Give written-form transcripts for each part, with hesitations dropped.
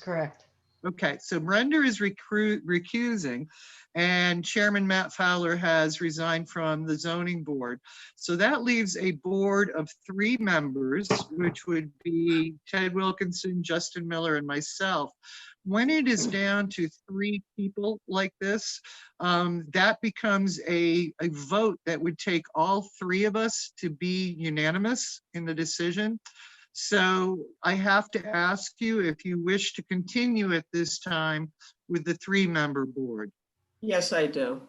Correct. Okay, so Brenda is recusing, and Chairman Matt Fowler has resigned from the zoning board. So that leaves a board of 3 members, which would be Ted Wilkinson, Justin Miller, and myself. When it is down to 3 people like this, that becomes a vote that would take all 3 of us to be unanimous in the decision. So I have to ask you if you wish to continue at this time with the 3-member board. Yes, I do.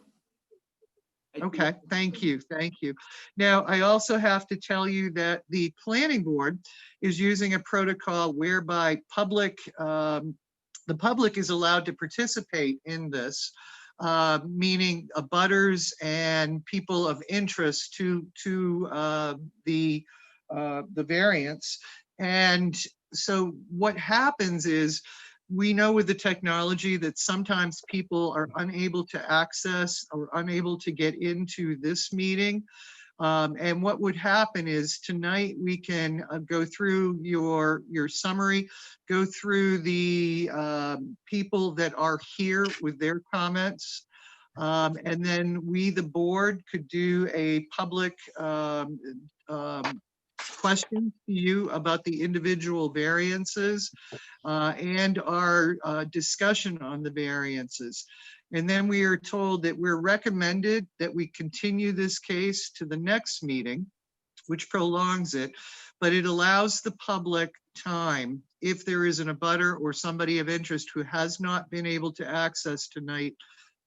Okay, thank you, thank you. Now, I also have to tell you that the planning board is using a protocol whereby the public is allowed to participate in this, meaning abutters and people of interest to the variance. And so what happens is, we know with the technology that sometimes people are unable to access or unable to get into this meeting. And what would happen is tonight we can go through your summary, go through the people that are here with their comments. And then we, the board, could do a public questions to you about the individual variances and our discussion on the variances. And then we are told that we're recommended that we continue this case to the next meeting, which prolongs it, but it allows the public time, if there is an abutter or somebody of interest who has not been able to access tonight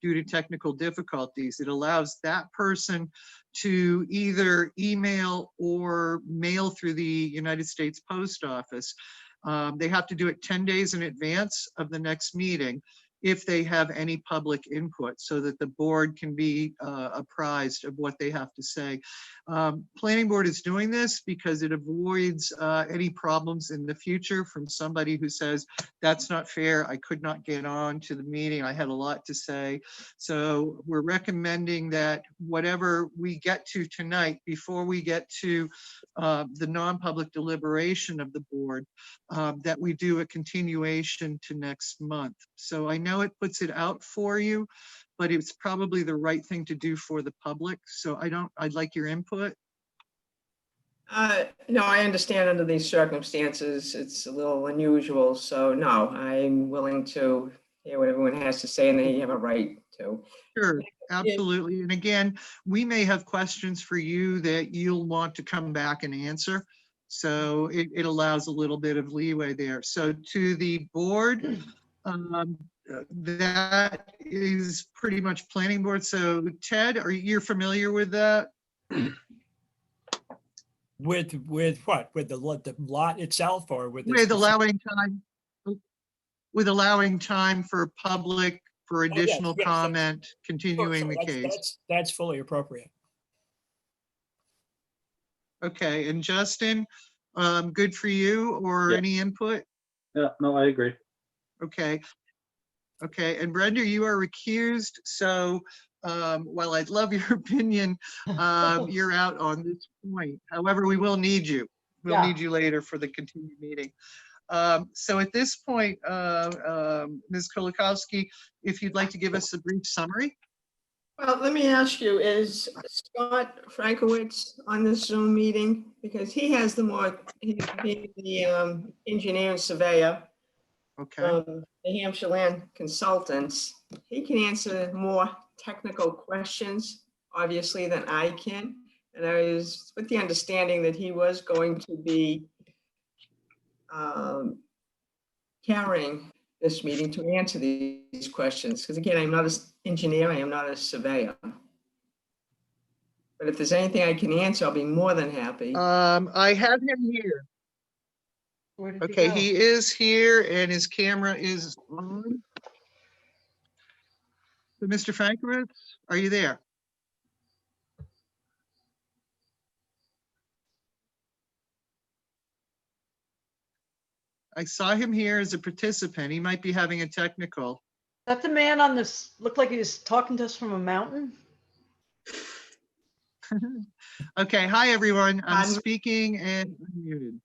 due to technical difficulties, it allows that person to either email or mail through the United States Post Office. They have to do it 10 days in advance of the next meeting if they have any public input, so that the board can be apprised of what they have to say. Planning board is doing this because it avoids any problems in the future from somebody who says, that's not fair, I could not get on to the meeting, I had a lot to say. So we're recommending that whatever we get to tonight, before we get to the non-public deliberation of the board, that we do a continuation to next month. So I know it puts it out for you, but it's probably the right thing to do for the public. So I'd like your input. No, I understand under these circumstances, it's a little unusual. So no, I'm willing to hear what everyone has to say, and they have a right to. Sure, absolutely. And again, we may have questions for you that you'll want to come back and answer. So it allows a little bit of leeway there. So to the board, that is pretty much planning board. So Ted, you're familiar with that? With what? With the lot itself, or with the With specific- allowing time for public, for yes, additional yes, comment, continuing the Sure, case. that's fully appropriate. Okay, and Justin, good for you, or Yeah. any input? Yeah, no, I agree. Okay. Okay, and Brenda, you are recused, so while I'd love your opinion, you're out on this point. However, we will need you. We'll Yeah. need you later for the continued meeting. So at this point, Ms. Kolakowski, if you'd like to give us a brief summary. Well, let me ask you, is Scott Frankowitz on this Zoom meeting? Because he has he's the engineer and surveyor Okay, from the Hampshire Land Consultants. He can answer more technical questions, obviously, than I can. And I was with the understanding that he was going to be carrying this meeting to answer these questions. Because again, I'm not an engineer, I am not a surveyor. But if there's anything I can answer, I'll be more than happy. I have him here. Where did Okay, go? he is here and his camera is on. So Mr. Frankowitz, are you there? I saw him here as a participant. He might be having a technical. That the man on this, looked like he was talking to us from a mountain? Okay, hi, everyone. I'm I'm- speaking and unmuted.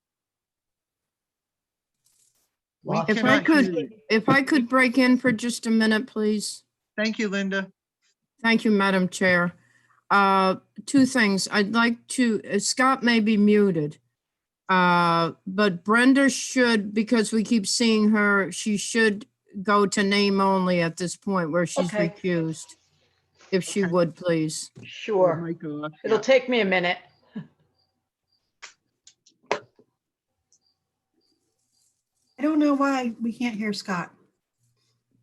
Lots. If I cannot could- hear you. If I could break in for just a minute, please. Thank you, Linda. Thank you, Madam Chair. Two things. I'd like to, Scott may be muted. But Brenda should, because we keep seeing her, she should go to name only at this point where she's Okay. recused. If she Okay. would, please. Sure. Mic off, It'll yeah. take me a minute. I don't know why we can't hear Scott.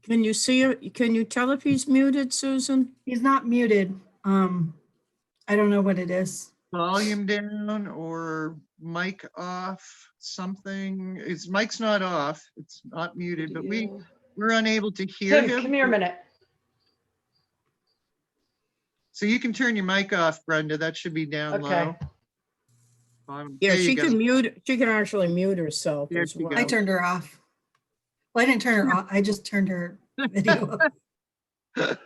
Can you see, can you tell if he's muted, Susan? He's not muted. I don't know what it is. Volume down or mic off, something. His mic's not off. It's not muted, but we're unable to hear Tim, him. come here a minute. So you can turn your mic off, Brenda. That should be down Okay. low. Bottom. Yeah, There you she go. can mute, she can actually mute herself There as she well. goes. I turned her off. Well, I didn't turn her off. I just turned her video off.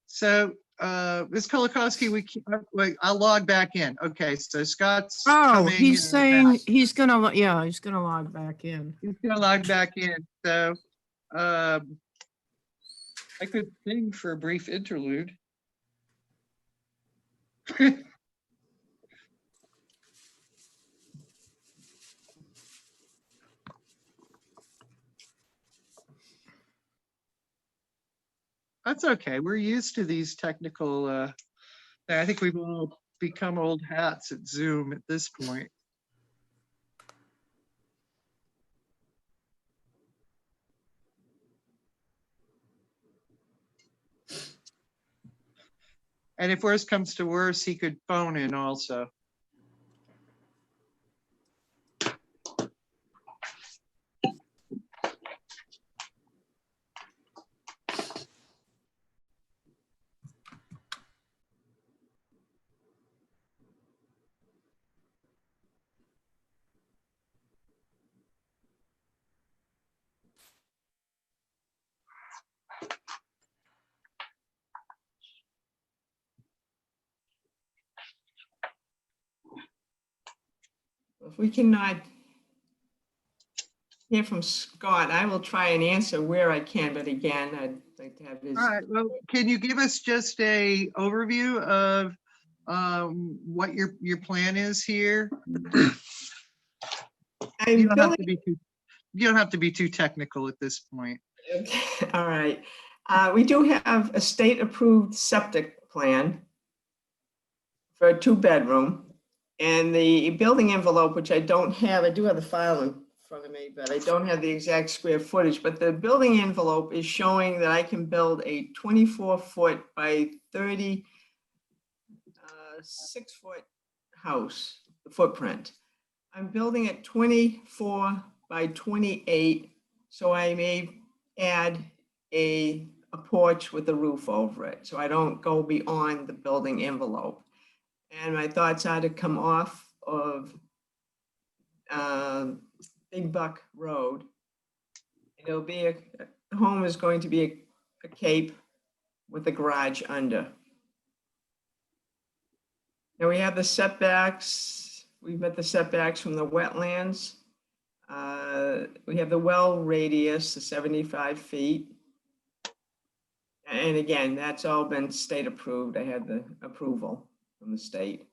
So, Ms. Kolakowski, wait, I'll log back in. Okay, so Scott's Oh, coming. he's back. saying he's gonna, yeah, he's gonna log back in. He's gonna log back in, so, I could sing for a brief interlude. That's okay. We're used to these technical, I think we've all become old hats at Zoom at this point. And if worse comes to worse, he could phone in also. If we cannot hear from Scott, I will try and answer where I can, but again, I'd like to have his. All right, well, can you give us just a overview of what your plan is here? I'm You don't have building- to be too, you don't have to be too technical at this point. Okay, all right. We do have a state-approved septic plan for a 2-bedroom. And the building envelope, which I don't have, I do have the file in front of me, but I don't have the exact square footage. But the building envelope is showing that I can build a 24-foot by 36-foot house, the footprint. I'm building it 24 by 28, so I may add a porch with a roof over it, so I don't go beyond the building envelope. And my thoughts are to come off of Big Buck Road. It'll be the home is going to be a cape with a garage under. Now we have the setbacks. We've met the setbacks from the wetlands. We have the well radius, the 75 feet. And again, that's all been state approved. I had the approval from the state.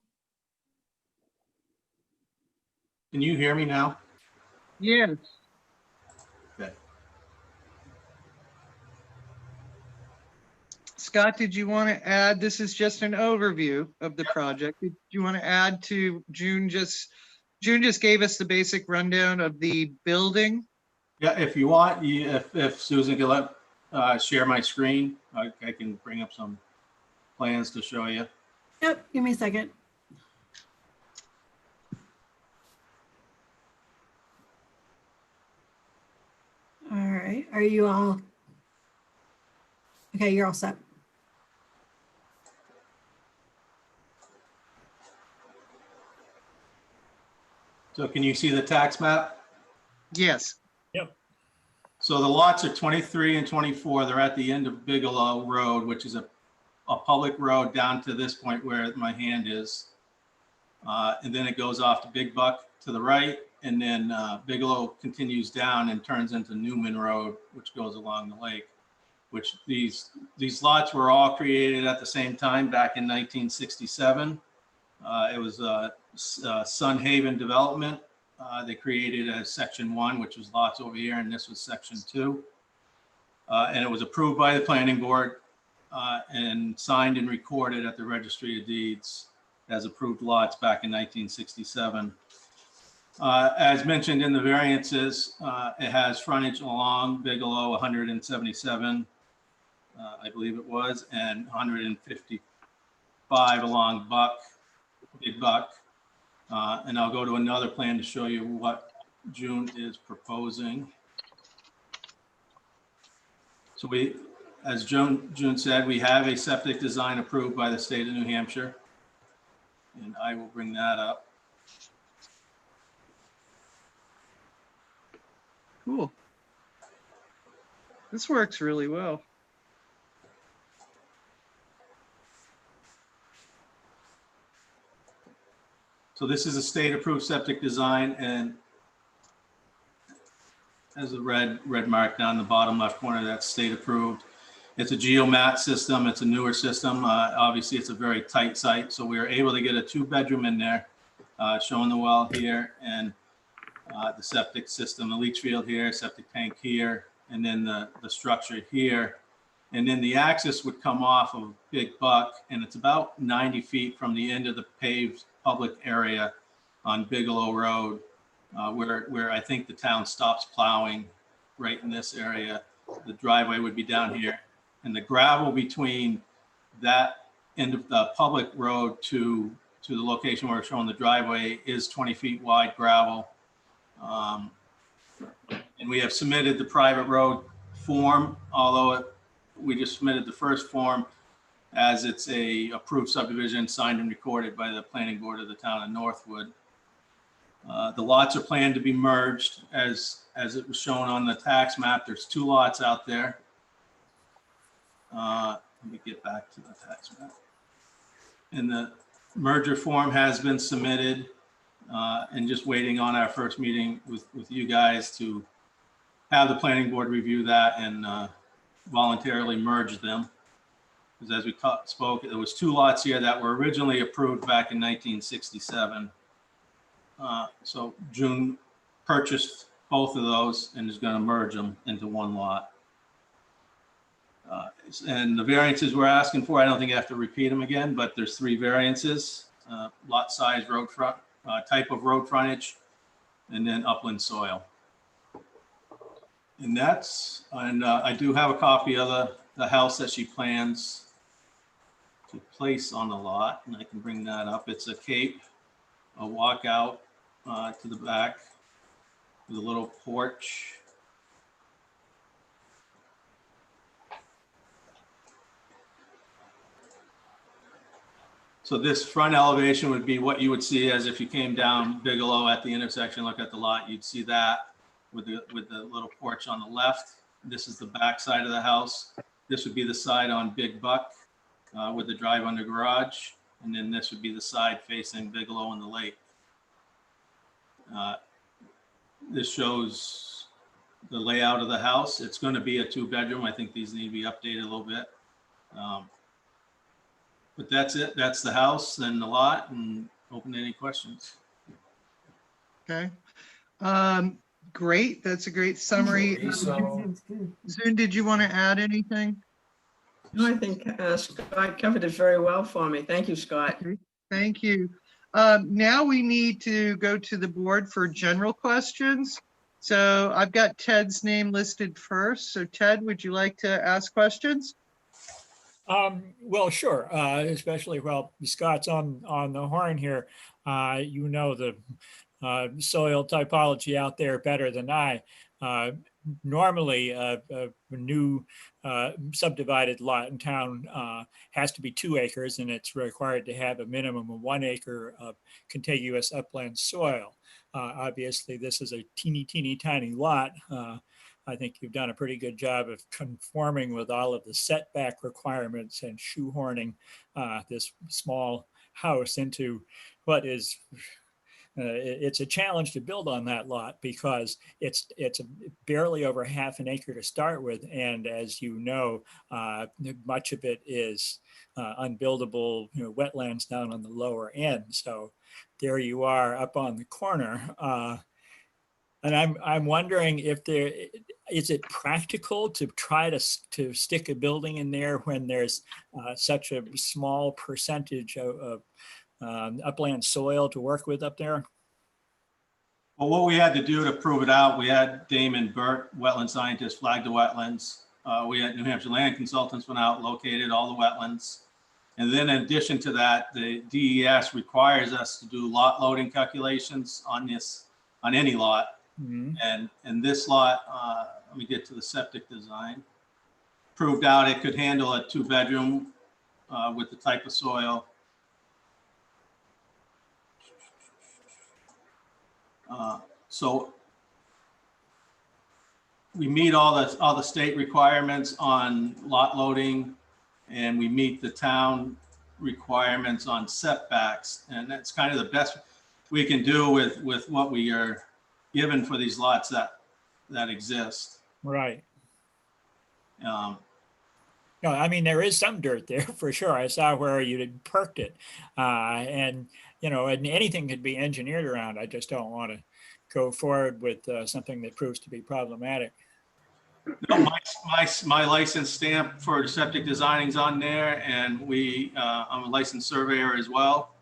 Can you hear me now? Yes. Okay. Scott, did you want to add, this is just an overview of the project. Did you want to add to June just gave us the basic rundown of the building? Yeah, if you want, if Susan can let share my screen, I can bring up some plans to show you. Yep, give me a second. All right, are you all? Okay, you're all set. So can you see the tax map? Yes. So the lots are 23 and 24. They're at the end of Bigelow Road, which is a public road down to this point where my hand is. And then it goes off to Big Buck to the right. and then Bigelow continues down and turns into Newman Road, which goes along the lake, which these lots were all created at the same time back in 1967. It was Sun Haven Development. They created a section 1, which was lots over here, and this was section 2. And it was approved by the planning board and signed and recorded at the Registry of Deeds as approved lots back in 1967. As mentioned in the variances, it has frontage along Bigelow, 177, I believe it was, and 155 along Big Buck. And I'll go to another plan to show you what June is proposing. So as June said, we have a septic design approved by the state of New Hampshire. And I will bring that up. Cool. This works really well. So this is a state approved septic design, and as a red mark down the bottom left corner, that's state approved. It's a geomat system. It's a newer system. Obviously, it's a very tight site. So we were able to get a 2-bedroom in there, showing the well here and the septic system, the leach field here, septic tank here, and then the structure here. And then the access would come off of Big Buck, and it's about 90 feet from the end of the paved public area on Bigelow Road, where I think the town stops plowing right in this area. The driveway would be down here, and the gravel between that end of the public road to the location where we're showing the driveway is 20 feet wide gravel. And we have submitted the private road form, although we just submitted the first form as it's a approved subdivision signed and recorded by the planning board of the town of Northwood. The lots are planned to be merged as it was shown on the tax map. There's 2 lots out there. Let me get back to the tax map. And the merger form has been submitted, and just waiting on our first meeting with you guys to have the planning board review that and voluntarily merge them. Because as we spoke, there was 2 lots here that were originally approved back in 1967. So June purchased both of those and is going to merge them into 1 lot. And the variances we're asking for, I don't think I have to repeat them again, but there's 3 variances: lot size, road front, type of road frontage, and then upland soil. And I do have a copy of the house that she plans to place on the lot, and I can bring that up. It's a cape, a walkout to the back with a little porch. So this front elevation would be what you would see as if you came down Bigelow at the intersection, look at the lot, you'd see that with the little porch on the left. This is the back side of the house. This would be the side on Big Buck with the drive under garage. And then this would be the side facing Bigelow and the lake. This shows the layout of the house. It's going to be a 2-bedroom. I think these need to be updated a little bit. But that's it. That's the house and the lot, and open to any questions. Okay. Great. That's a great summary. Zune, did you want to add anything? No, I think Scott covered it very well for me. Thank you, Scott. Thank you. Now we need to go to the board for general questions. So I've got Ted's name listed first. So Ted, would you like to ask questions? Well, sure, especially while Scott's on the horn here. You know the soil typology out there better than I. Normally, a new subdivided lot in town has to be 2 acres, and it's required to have a minimum of 1 acre of contiguous upland soil. Obviously, this is a teeny tiny lot. I think you've done a pretty good job of conforming with all of the setback requirements and shoehorning this small house into what is it's a challenge to build on that lot because it's barely over half an acre to start with. And as you know, much of it is unbuildable, wetlands down on the lower end. So there you are up on the corner. And I'm wondering if is it practical to try to stick a building in there when there's such a small percentage of upland soil to work with up there? Well, what we had to do to prove it out, we had Damon Burt, wetland scientist, flag the wetlands. We had New Hampshire Land Consultants went out, located all the wetlands. And then in addition to that, the DES requires us to do lot loading calculations on any lot. Mhm. And this lot, let me get to the septic design. Proved out it could handle a 2-bedroom with the type of soil. So we meet all the state requirements on lot loading, and we meet the town requirements on setbacks, and that's kind of the best we can do with what we are given for these lots that exist. Right. Um, No, I mean, there is some dirt there for sure. I saw where you had perked it. And anything could be engineered around. I just don't want to go forward with something that proves to be problematic. No, my license stamp for septic designing's on there, and I'm a licensed surveyor as well.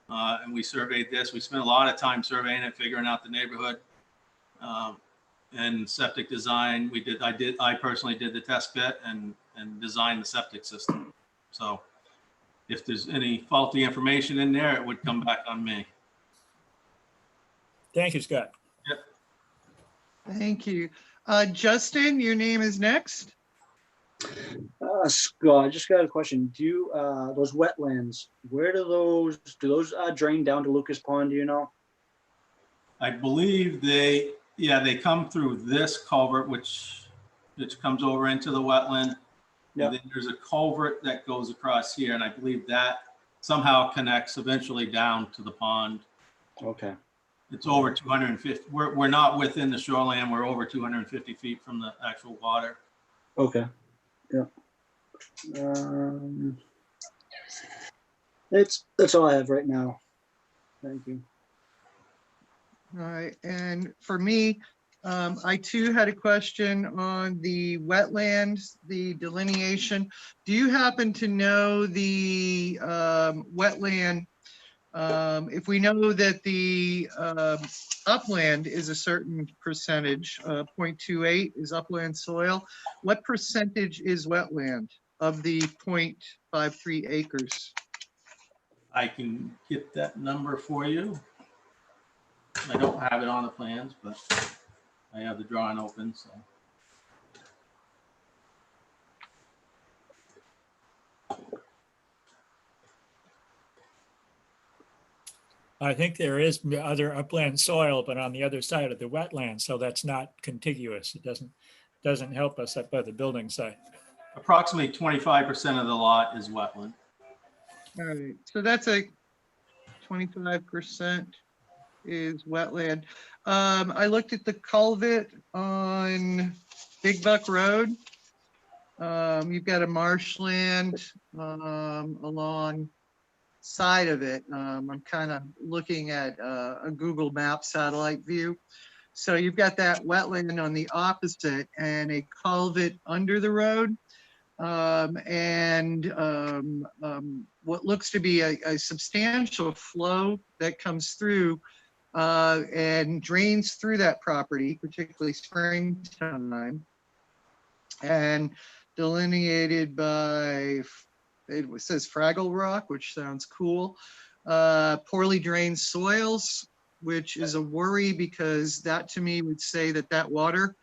And we surveyed this. We spent a lot of time surveying it, figuring out the neighborhood. And septic design, I personally did the test bit and designed the septic system. So if there's any faulty information in there, it would come back on me. Thank you, Scott. Thank you. Justin, your name is next. Scott, I just got a question. Do you, those wetlands, where do those drain down to Lucas Pond, do you know? I believe they come through this culvert, which comes over into the wetland. Yep. And then there's a culvert that goes across here, and I believe that somehow connects eventually down to the pond. Okay. It's over 250. We're not within the shoreline. We're over 250 feet from the actual water. Okay. Yeah. That's all I have right now. Thank you. All right, and for me, I too had a question on the wetlands, the delineation. Do you happen to know the wetland? If we know that the upland is a certain percentage, 0.28 is upland soil, what percentage is wetland of the 0.53 acres? I can get that number for you. I don't have it on the plans, but I have the drawing open, so. I think there is other upland soil, but on the other side of the wetland, so that's not contiguous. It doesn't help us up by the building site. Approximately 25% of the lot is wetland. All right, so that's a 25% is wetland. I looked at the culvert on Big Buck Road. You've got a marshland along side of it. I'm kind of looking at a Google Maps satellite view. So you've got that wetland on the opposite and a culvert under the road. What looks to be a substantial flow that comes through and drains through that property, particularly springtime, and delineated by, it says Fraggle Rock, which sounds cool. Poorly drained soils, which is a worry because that to me would say that that water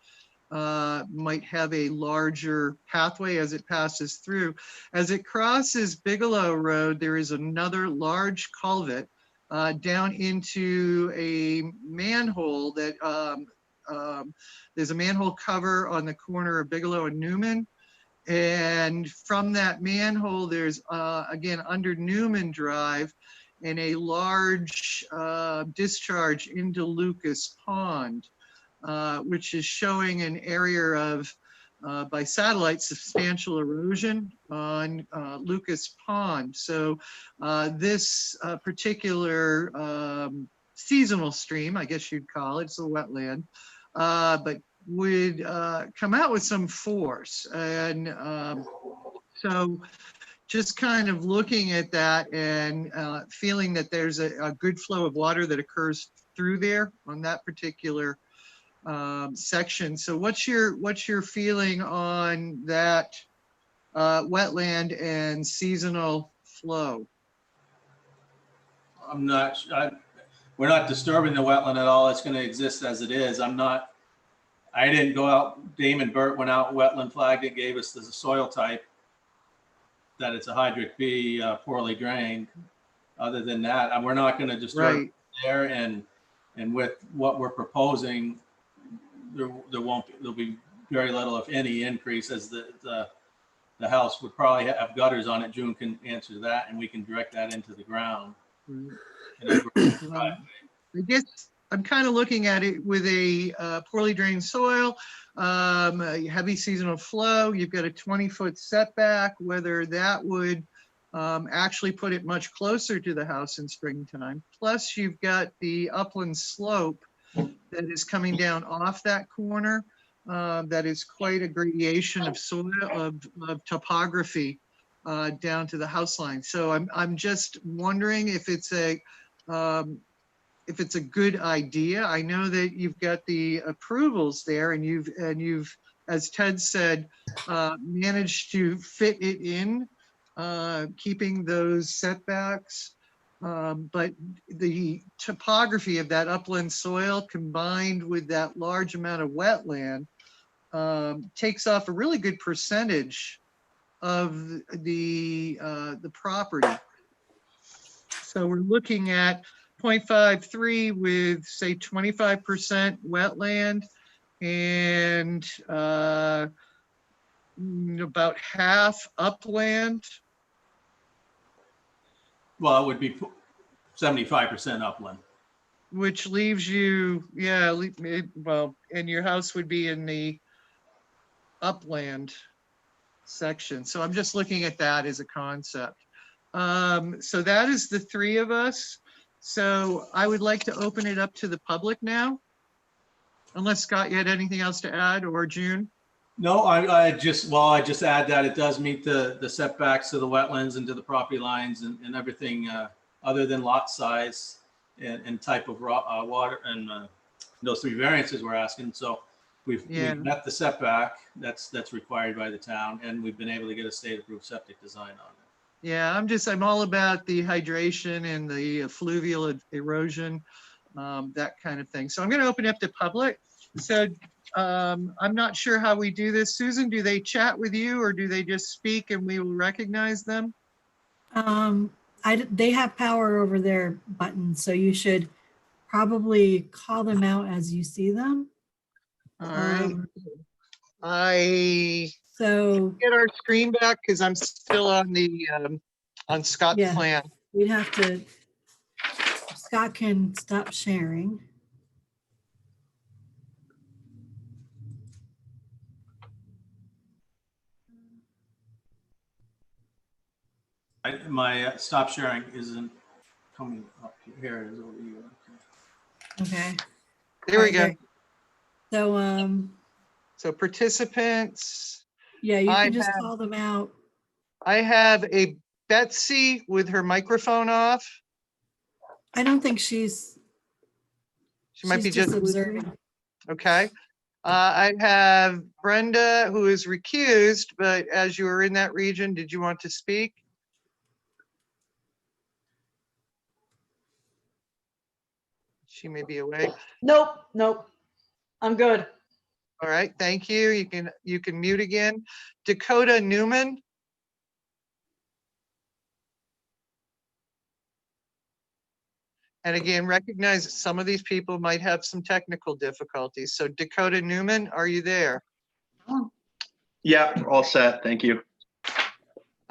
might have a larger pathway as it passes through. As it crosses Bigelow Road, there is another large culvert down into a manhole that there's a manhole cover on the corner of Bigelow and Newman. And from that manhole, there's again under Newman Drive and a large discharge into Lucas Pond, which is showing an area of, by satellite, substantial erosion on Lucas Pond. So this particular seasonal stream, I guess you'd call it, it's a wetland, but would come out with some force. And so just kind of looking at that and feeling that there's a good flow of water that occurs through there on that particular section. So what's your feeling on that wetland and seasonal flow? I'm not, we're not disturbing the wetland at all. It's going to exist as it is. I didn't go out, Damon Burt went out, wetland flagged it, gave us the soil type, that it's a hydric B, poorly drained. Other than that, we're not going to disturb Right. there. And with what we're proposing, there'll be very little, if any, increase, as the house would probably have gutters on it. June can answer that, and we can direct that into the ground. I guess I'm kind of looking at it with a poorly drained soil, a heavy seasonal flow. You've got a 20-foot setback, whether that would actually put it much closer to the house in springtime. Plus, you've got the upland slope that is coming down off that corner. That is quite a gradation of soil, of topography down to the house line. So I'm just wondering if it's a good idea. I know that you've got the approvals there, and you've, as Ted said, managed to fit it in, keeping those setbacks. But the topography of that upland soil combined with that large amount of wetland takes off a really good percentage of the property. So we're looking at 0.53 with, say, 25% wetland and about half upland. Well, it would be 75% upland. Which leaves you, yeah, well, and your house would be in the upland section. So I'm just looking at that as a concept. So that is the three of us. So I would like to open it up to the public now. Unless Scott, you had anything else to add, or June? No, I just add that it does meet the setbacks to the wetlands and to the property lines and everything other than lot size and type of water, and those three variances we're asking. So we've met the setback that's required by the town, and we've been able to get a state approved septic design on it. Yeah, I'm all about the hydration and the fluvial erosion, that kind of thing. So I'm going to open up to public. So I'm not sure how we do this. Susan, do they chat with you or do they just speak and we will recognize them? They have power over their buttons, so you should probably call them out as you see them. All right. So Get our screen back because I'm still on the on Scott's Yeah. plan. we'd have to, Scott can stop sharing. My stop sharing isn't coming up here. It is over here. Okay. Okay. There we go. Alright, So, So participants, yeah, you I can just have- call them out. I have a Betsy with her microphone off. I don't think she's She might be just just observing. okay. I have Brenda, who is recused, but as you were in that region, did you want to speak? She may be away. Nope. I'm good. All right, thank you. You can mute again. Dakota Newman. And again, recognize that some of these people might have some technical difficulties. So Dakota Newman, are you there? Yeah, all set. Thank you.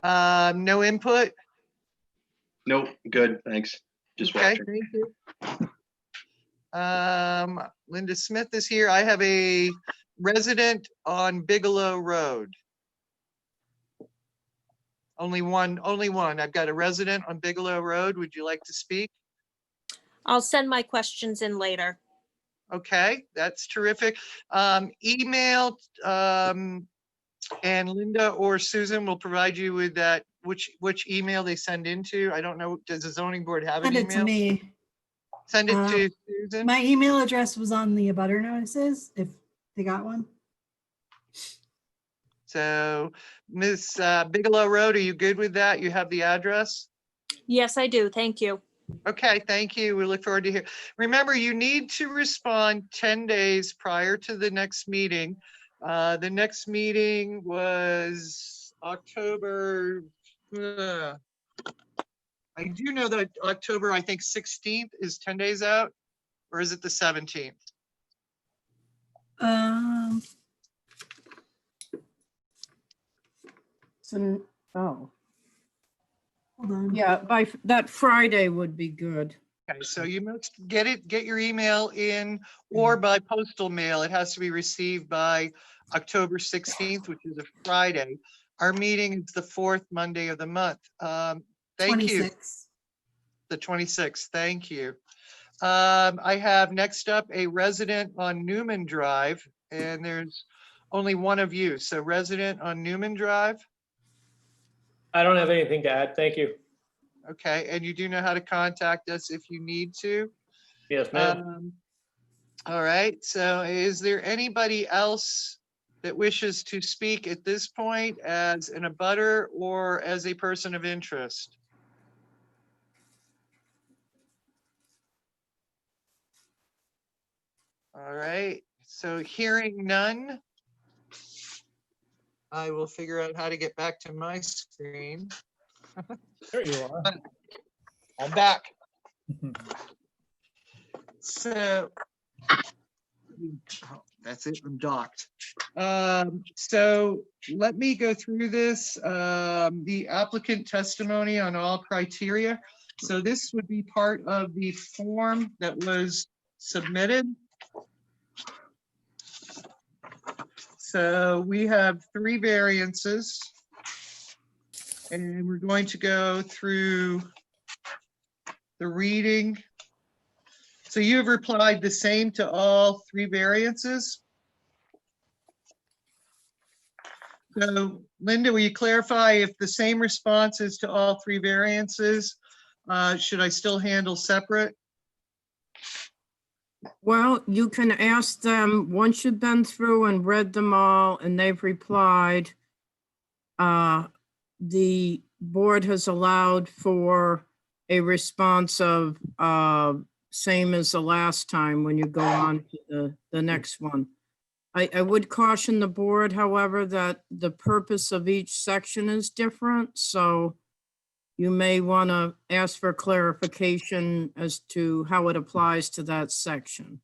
No input? Nope, good, thanks. Just Okay, watching. thank you. Linda Smith is here. I have a resident on Bigelow Road. Only one. I've got a resident on Bigelow Road. Would you like to speak? I'll send my questions in later. Okay, that's terrific. Email, and Linda or Susan will provide you with that, which email they send into. I don't know, does the zoning board have an Send it to email? me. Send it to Susan. My email address was on the abutter notices, if they got one. So, Ms. Bigelow Road, are you good with that? You have the address? Yes, I do. Thank you. Okay, thank you. We look forward to hear. Remember, you need to respond 10 days prior to the next meeting. The next meeting was October. I do know that October, I think 16th is 10 days out, or is it the 17th? So, oh, Hold on. yeah, by that Friday would be good. Okay, so you must get your email in or by postal mail. It has to be received by October 16th, which is a Friday. Our meeting is the fourth Monday of the month. Thank you. 26. The 26th, thank you. I have next up a resident on Newman Drive, and there's only one of you. So resident on Newman Drive, I don't have anything to add. Thank you. okay, and you do know how to contact us if you need to. Yes, ma'am. All right, so is there anybody else that wishes to speak at this point as an abutter or as a person of interest? All right, so hearing none, I will figure out how to get back to my screen. There you are. I'm back. So, oh, that's it, I'm docked. So let me go through this, the applicant testimony on all criteria. So this would be part of the form that was submitted. So we have 3 variances. And we're going to go through the reading. So you have replied the same to all 3 variances? So Linda, will you clarify if the same responses to all 3 variances, should I still handle separate? Well, you can ask them, once you've been through and read them all and they've replied, the board has allowed for a response of same as the last time when you go on to the next one. I would caution the board, however, that the purpose of each section is different, so you may want to ask for clarification as to how it applies to that section.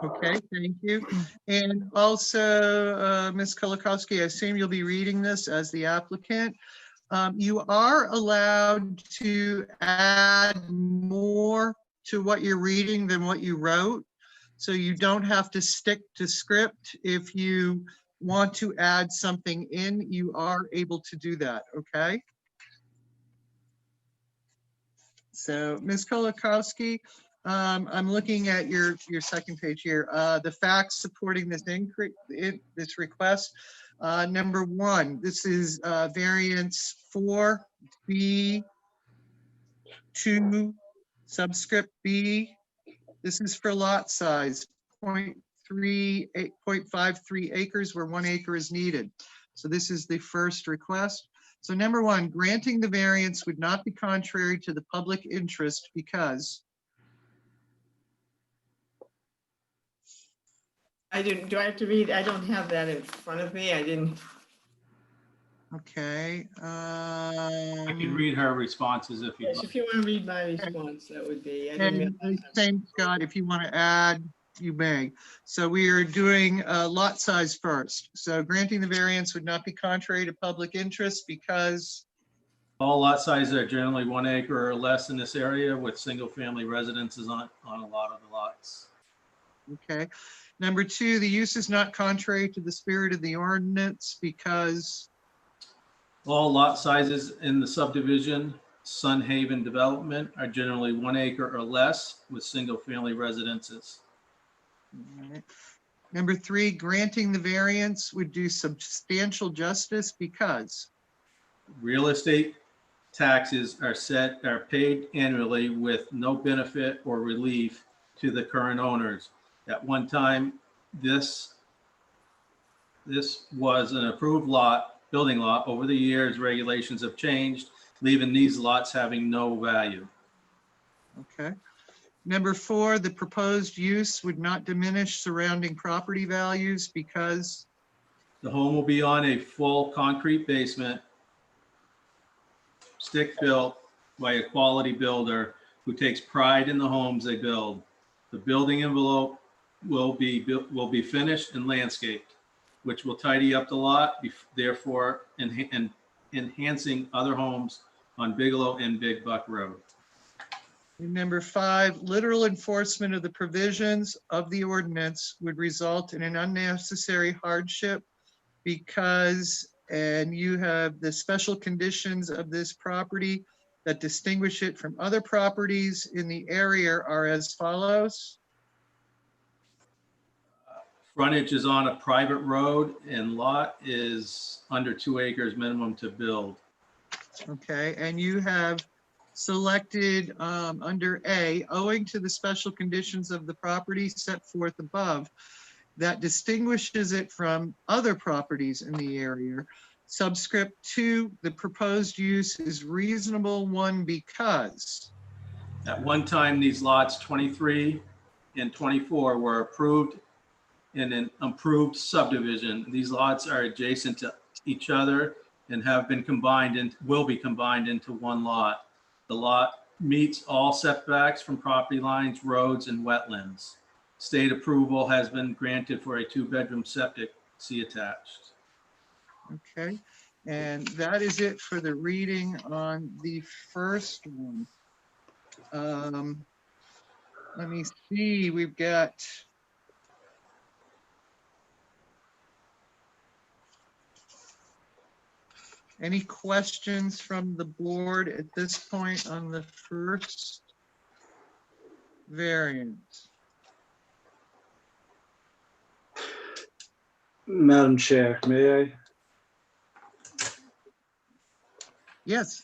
Okay, thank you. And also, Ms. Kolakowski, I assume you'll be reading this as the applicant. You are allowed to add more to what you're reading than what you wrote. So you don't have to stick to script. If you want to add something in, you are able to do that, okay? So Ms. Kolakowski, I'm looking at your second page here. The facts supporting this this request. Number 1, this is variance 4B2 subscript B. This is for lot size 0.53 acres where 1 acre is needed. So this is the first request. So number 1, granting the variance would not be contrary to the public interest because do I have to read? I don't have that in front of me. I didn't. okay. I can read her responses if you Yes, like. if you want to read my response, that would be. I didn't And realize that. same, Scott, if you want to add, you may. So we are doing lot size first. So granting the variance would not be contrary to public interest because, All lot sizes are generally 1 acre or less in this area with single-family residences on a lot of the lots. Okay. Number 2, the use is not contrary to the spirit of the ordinance because, All lot sizes in the subdivision Sun Haven development are generally 1 acre or less with single-family residences. all right. Number 3, granting the variance would do substantial justice because, Real estate taxes are paid annually with no benefit or relief to the current owners. At one time, this was an approved building lot. Over the years, regulations have changed, leaving these lots having no value. okay. Number 4, the proposed use would not diminish surrounding property values because, The home will be on a full concrete basement, stick-built by a quality builder who takes pride in the homes they build. The building envelope will be finished and landscaped, which will tidy up the lot, therefore enhancing other homes on Bigelow and Big Buck Road. and number 5, literal enforcement of the provisions of the ordinance would result in an unnecessary hardship because, and you have the special conditions of this property that distinguish it from other properties in the area are as follows. Frontage is on a private road and lot is under 2 acres minimum to build. Okay, and you have selected under A, owing to the special conditions of the property set forth above, that distinguishes it from other properties in the area. Subscript 2, the proposed use is reasonable one because, At one time, these lots 23 and 24 were approved in an improved subdivision. These lots are adjacent to each other and have been combined and will be combined into one lot. The lot meets all setbacks from property lines, roads, and wetlands. State approval has been granted for a 2-bedroom septic, see attached. okay, and that is it for the reading on the first one. Let me see, we've got any questions from the board at this point on the first variant? Madam Chair, may I? Yes,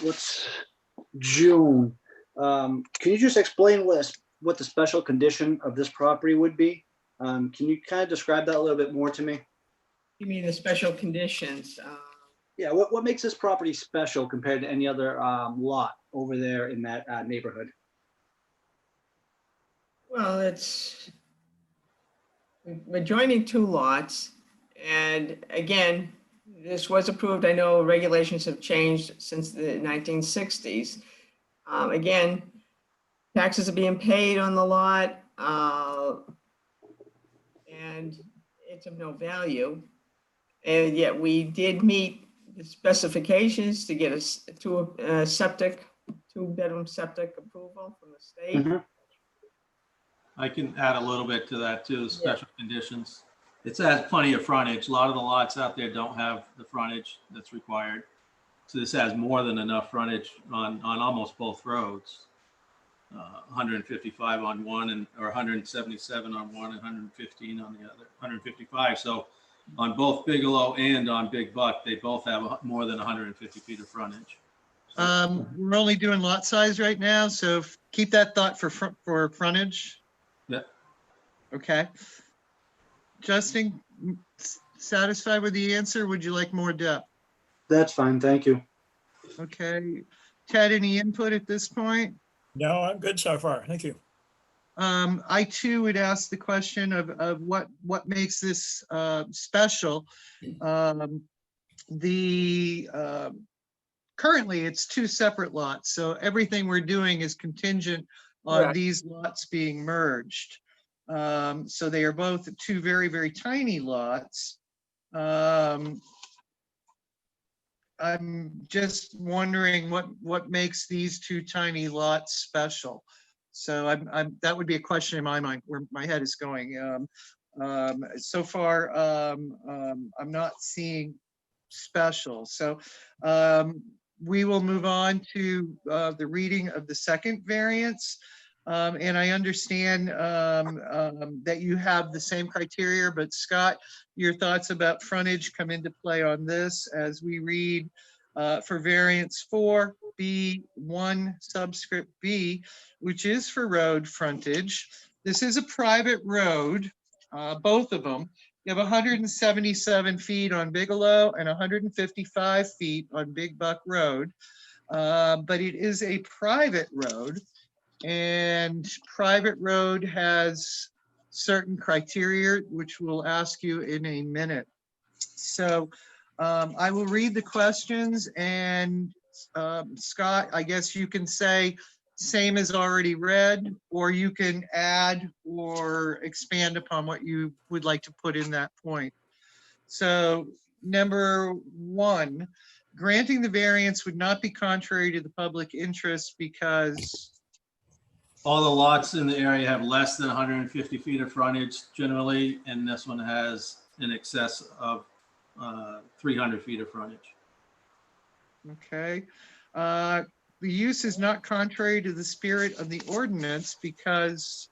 What's June? Can you just explain what the special condition of this property would be? Can you kind of describe that a little bit more to me? You mean the special conditions? Yeah, what makes this property special compared to any other lot over there in that neighborhood? Well, we're joining 2 lots. And again, this was approved. I know regulations have changed since the 1960s. Again, taxes are being paid on the lot. And it's of no value. And yet we did meet the specifications to get a 2-bedroom septic approval from the state. Mhm. I can add a little bit to that too, the special conditions. It has plenty of frontage. A lot of the lots out there don't have the frontage that's required. So this has more than enough frontage on almost both roads. 155 on one or 177 on one and 115 on the other, 155. So on both Bigelow and on Big Buck, they both have more than 150 feet of frontage. we're only doing lot size right now, so keep that thought for frontage. Yeah. Okay. Justin, satisfied with the answer? Would you like more depth? That's fine, thank you. Okay. Ted, any input at this point? No, I'm good so far. Thank you. I too would ask the question of what makes this special. Currently it's 2 separate lots, so everything we're doing is contingent on Correct. these lots being merged. So they are both 2 very, very tiny lots. I'm just wondering what makes these two tiny lots special. So that would be a question in my mind where my head is going. So far, I'm not seeing special. So we will move on to the reading of the second variance. And I understand that you have the same criteria, but Scott, your thoughts about frontage come into play on this as we read for variance 4B1 subscript B, which is for road frontage. This is a private road, both of them. You have 177 feet on Bigelow and 155 feet on Big Buck Road, but it is a private road. And private road has certain criteria, which we'll ask you in a minute. So I will read the questions, and Scott, I guess you can say same as already read, or you can add or expand upon what you would like to put in that point. So number 1, granting the variance would not be contrary to the public interest because All the lots in the area have less than 150 feet of frontage generally, and this one has in excess of 300 feet of frontage. okay. The use is not contrary to the spirit of the ordinance because,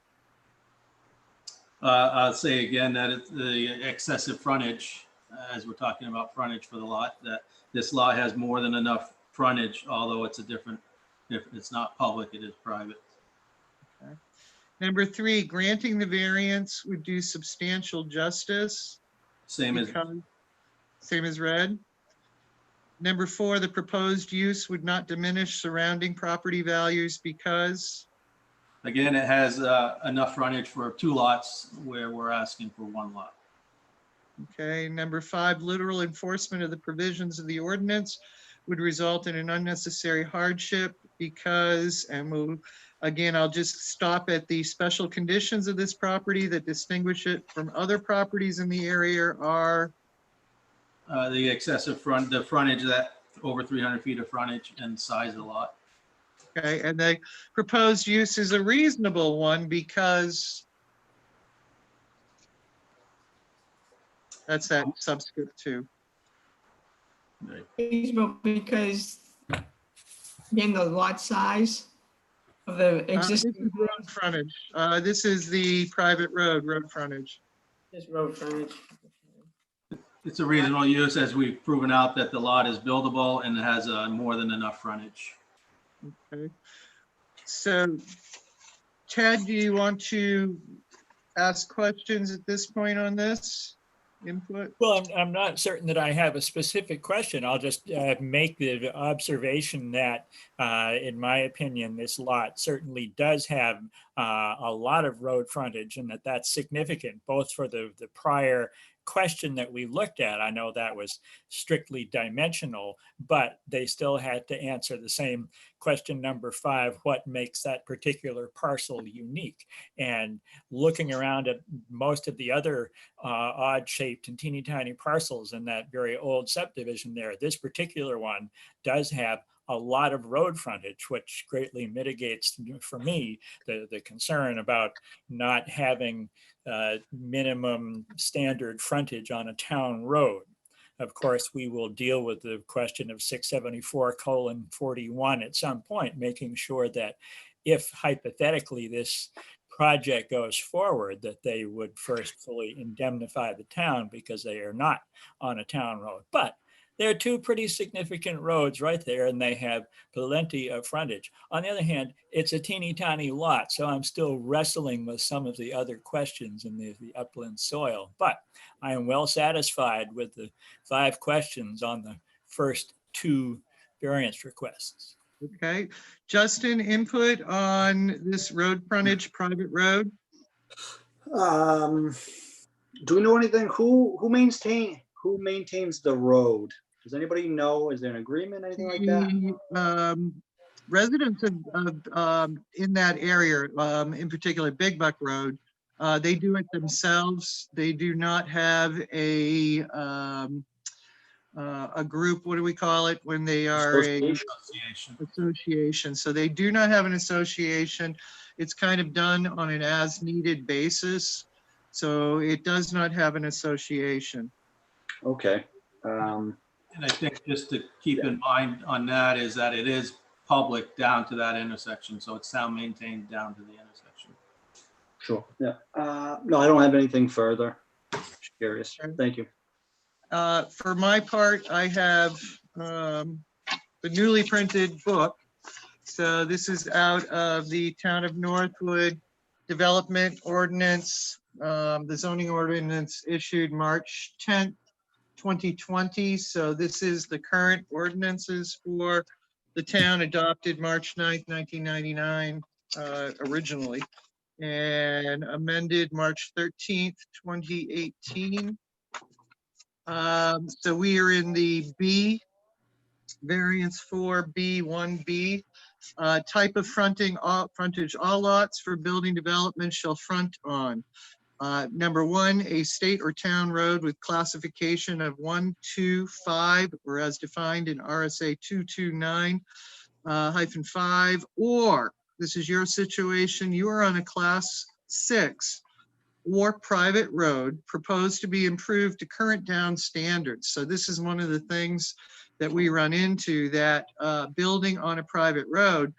I'll say again that it's the excessive frontage, as we're talking about frontage for the lot, that this lot has more than enough frontage, although it's a different, if it's not public, it is private. number 3, granting the variance would do substantial justice. Same as, Same as read. Number 4, the proposed use would not diminish surrounding property values because, again, it has enough frontage for 2 lots where we're asking for 1 lot. okay. Number 5, literal enforcement of the provisions of the ordinance would result in an unnecessary hardship because, and we'll, again, I'll just stop at the special conditions of this property that distinguish it from other properties in the area are, The excessive the frontage, that over 300 feet of frontage, and size of the lot. okay, and the proposed use is a reasonable one because that's that subscript 2. Right. Reasonable because, again, the lot size of the This is existing road frontage. This is the private road frontage. road frontage. It's a reasonable use, as we've proven out that the lot is buildable and it has more than enough frontage. Okay. So Ted, do you want to ask questions at this point on this input? Well, I'm not certain that I have a specific question. I'll just make the observation that, in my opinion, this lot certainly does have a lot of road frontage, and that's significant, both for the prior question that we looked at. I know that was strictly dimensional, but they still had to answer the same question number 5, what makes that particular parcel unique? And looking around at most of the other odd shaped and teeny tiny parcels in that very old subdivision there, this particular one does have a lot of road frontage, which greatly mitigates for me the concern about not having minimum standard frontage on a town road. Of course, we will deal with the question of 674:41 at some point, making sure that if hypothetically this project goes forward, that they would first fully indemnify the town because they are not on a town road. But there are 2 pretty significant roads right there, and they have plenty of frontage. On the other hand, it's a teeny tiny lot, so I'm still wrestling with some of the other questions in the upland soil. But I am well satisfied with the 5 questions on the first 2 variance requests. Okay, Justin, input on this road frontage, private road? Do we know anything? Who maintains the road? Does anybody know? Is there an agreement, anything like that? The residents of in that area, in particular Big Buck Road, they do it themselves. They do not have a a group, what do we call it, when they are a Association. association? So they do not have an association. It's kind of done on an as-needed basis. So it does not have an association. Okay. And I think just to keep in mind on that is that it is public down to that intersection. So it's sound maintained down to the intersection. Sure. Yeah. No, I don't have anything further. Just curious. Thank you. For my part, I have the newly printed book. So this is out of the Town of Northwood Development Ordinance, the zoning ordinance issued March 10th, 2020. So this is the current ordinances for the town adopted March 9th, 1999, originally, and amended March 13th, 2018. So we are in the B, variance 4B, 1B. Type of frontage, all lots for building development shall front on. Number one, a state or town road with classification of 1, 2, 5, or as defined in RSA 229-5, or this is your situation, you are on a class 6 or private road proposed to be improved to current town standards. So this is one of the things that we run into, that building on a private road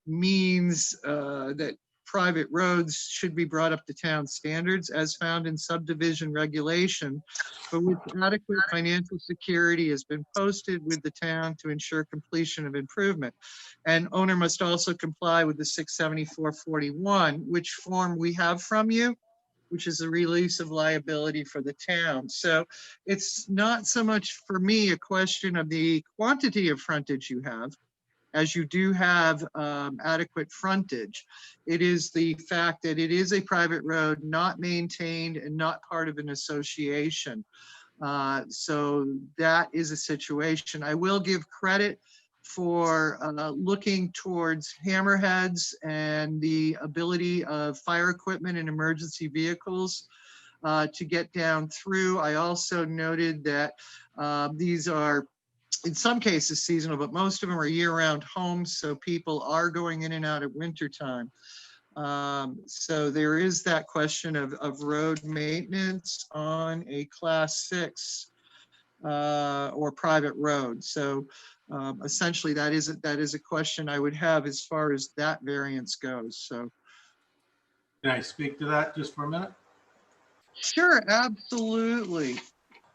means that private roads should be brought up to town standards as found in subdivision regulation, for which adequate financial security has been posted with the town to ensure completion of improvement. And owner must also comply with the 674-41, which form we have from you, which is a release of liability for the town. So it's not so much for me a question of the quantity of frontage you have, as you do have adequate frontage. It is the fact that it is a private road, not maintained and not part of an association. So that is a situation. I will give credit for looking towards hammerheads and the ability of fire equipment and emergency vehicles to get down through. I also noted that these are, in some cases, seasonal, but most of them are year-round homes, so people are going in and out at wintertime. So there is that question of road maintenance on a class 6 or private road. So essentially, that is a question I would have as far as that variance goes. So. Can I speak to that just for a minute? Sure, absolutely.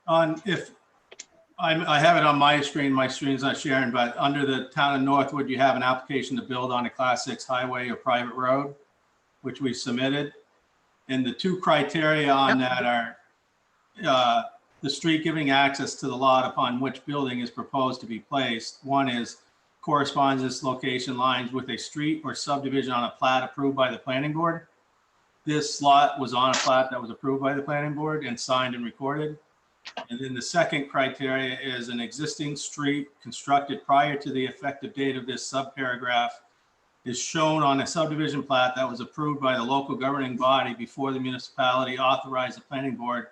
I have it on my screen's not sharing, but under the Town of Northwood, you have an application to build on a class 6 highway or private road, which we submitted. And the two criteria on that are the street giving access to the lot upon which building is proposed to be placed. One is correspondence location lines with a street or subdivision on a plat approved by the planning board. This lot was on a plat that was approved by the planning board and signed and recorded. And then the second criteria is an existing street constructed prior to the effective date of this subparagraph is shown on a subdivision plat that was approved by the local governing body before the municipality authorized the planning board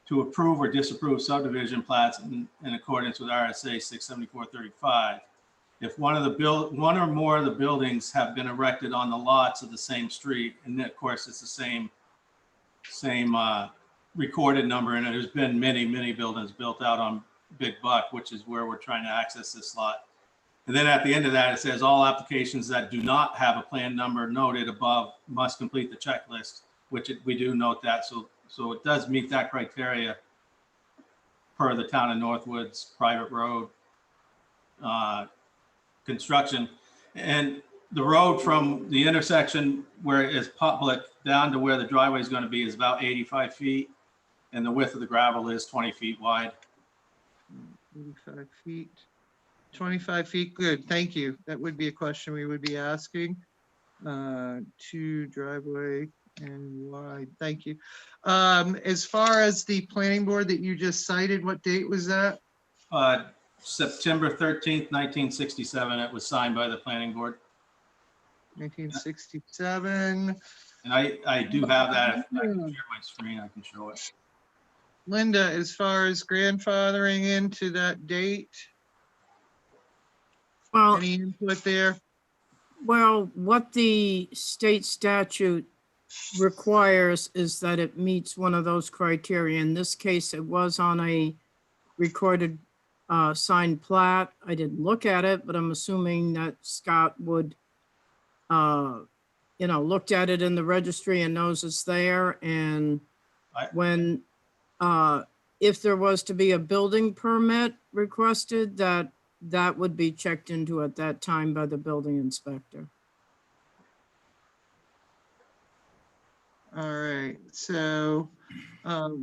to approve or disapprove subdivision plats in accordance with RSA 674-35. If one or more of the buildings have been erected on the lots of the same street, and of course it's the same recorded number, and there's been many buildings built out on Big Buck, which is where we're trying to access this lot. And then at the end of that, it says all applications that do not have a plan number noted above must complete the checklist, which we do note that. So it does meet that criteria per the Town of Northwood's private road construction. And the road from the intersection where it is public down to where the driveway is going to be is about 85 feet. And the width of the gravel is 20 feet wide. 85 feet, 25 feet, good, thank you. That would be a question we would be asking. To driveway and wide, thank you. As far as the planning board that you just cited, what date was that? September 13th, 1967, it was signed by the planning board. 1967. And I do have that. If I can share my screen, I can show it. Linda, as far as grandfathering into that date, Well, any input there? well, what the state statute requires is that it meets one of those criteria. In this case, it was on a recorded signed plat. I didn't look at it, but I'm assuming that Scott would, looked at it in the registry and knows it's there. And when, if there was to be a building permit requested, that would be checked into at that time by the building inspector. All right, so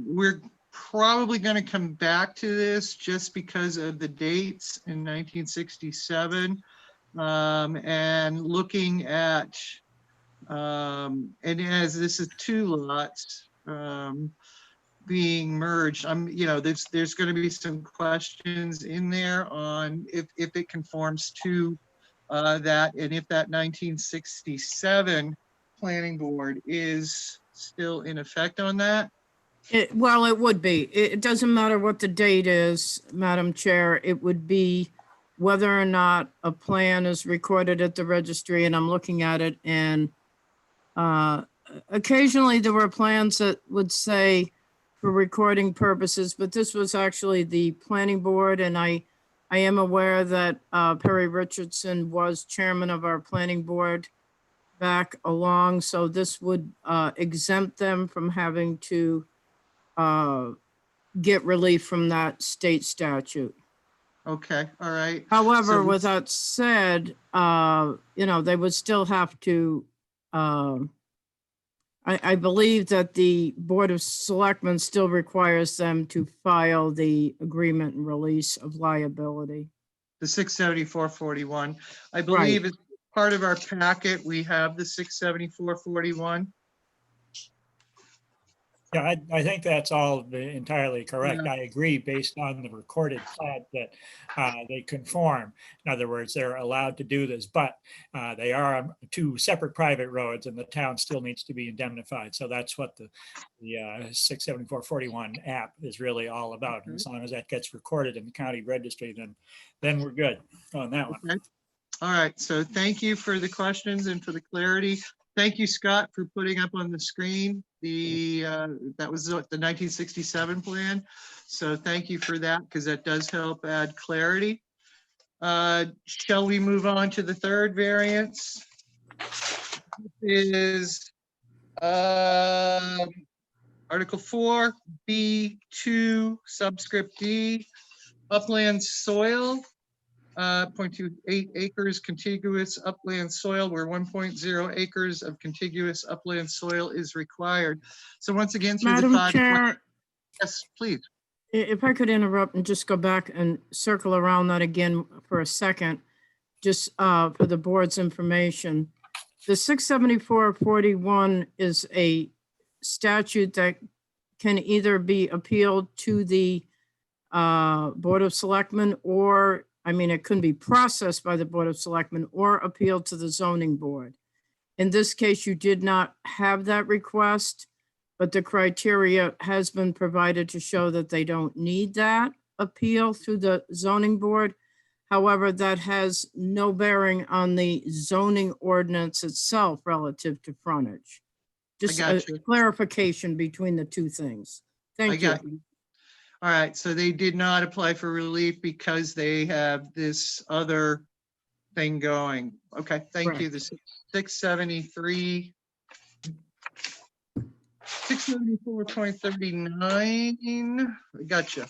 we're probably going to come back to this just because of the dates in 1967 and looking at, and as this is two lots being merged, there's going to be some questions in there on if it conforms to that, and if that 1967 planning board is still in effect on that. Well, it would be. It doesn't matter what the date is, Madam Chair. It would be whether or not a plan is recorded at the registry, and I'm looking at it, and occasionally there were plans that would say for recording purposes, but this was actually the planning board, and I am aware that Perry Richardson was chairman of our planning board back along, so this would exempt them from having to get relief from that state statute. Okay, all right. However, So- with that said, they would still have to, I believe that the Board of Selectmen still requires them to file the agreement and release of liability. The 67441. I believe it's part of our packet. We have the 67441. Yeah, I think that's all entirely correct. I agree based on the recorded plat that they conform. In other words, they're allowed to do this, but they are two separate private roads and the town still needs to be indemnified. So that's what the 67441 app is really all about. And as long as that gets recorded in the county registry, then we're good on that one. Okay. All right, so thank you for the questions and for the clarity. Thank you, Scott, for putting up on the screen that was the 1967 plan. So thank you for that, because that does help add clarity. Shall we move on to the third variance? This is Article 4, B2, subscript D, upland soil. 0.28 acres contiguous upland soil where 1.0 acres of contiguous upland soil is required. So once again, through the Madam five. Chair, Yes, please. if I could interrupt and just go back and circle around that again for a second, just for the board's information. The 67441 is a statute that can either be appealed to the Board of Selectmen or, it couldn't be processed by the Board of Selectmen or appealed to the zoning board. In this case, you did not have that request, but the criteria has been provided to show that they don't need that appeal through the zoning board. However, that has no bearing on the zoning ordinance itself relative to frontage. Just a got you. clarification between the two things. I Thank you. got you. All right, so they did not apply for relief because they have this other thing going. Okay, thank you. The 673. 674.39. I gotcha.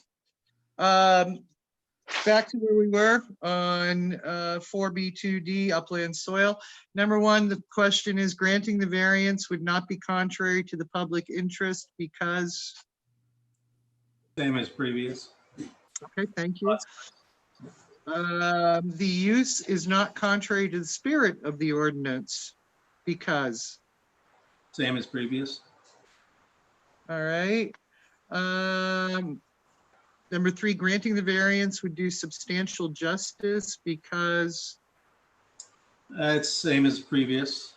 Back to where we were on 4B2D upland soil. Number one, the question is granting the variance would not be contrary to the public interest because. Same as previous. Okay, thank you. The use is not contrary to the spirit of the ordinance because. Same as previous. All right. Number three, granting the variance would do substantial justice because. It's same as previous.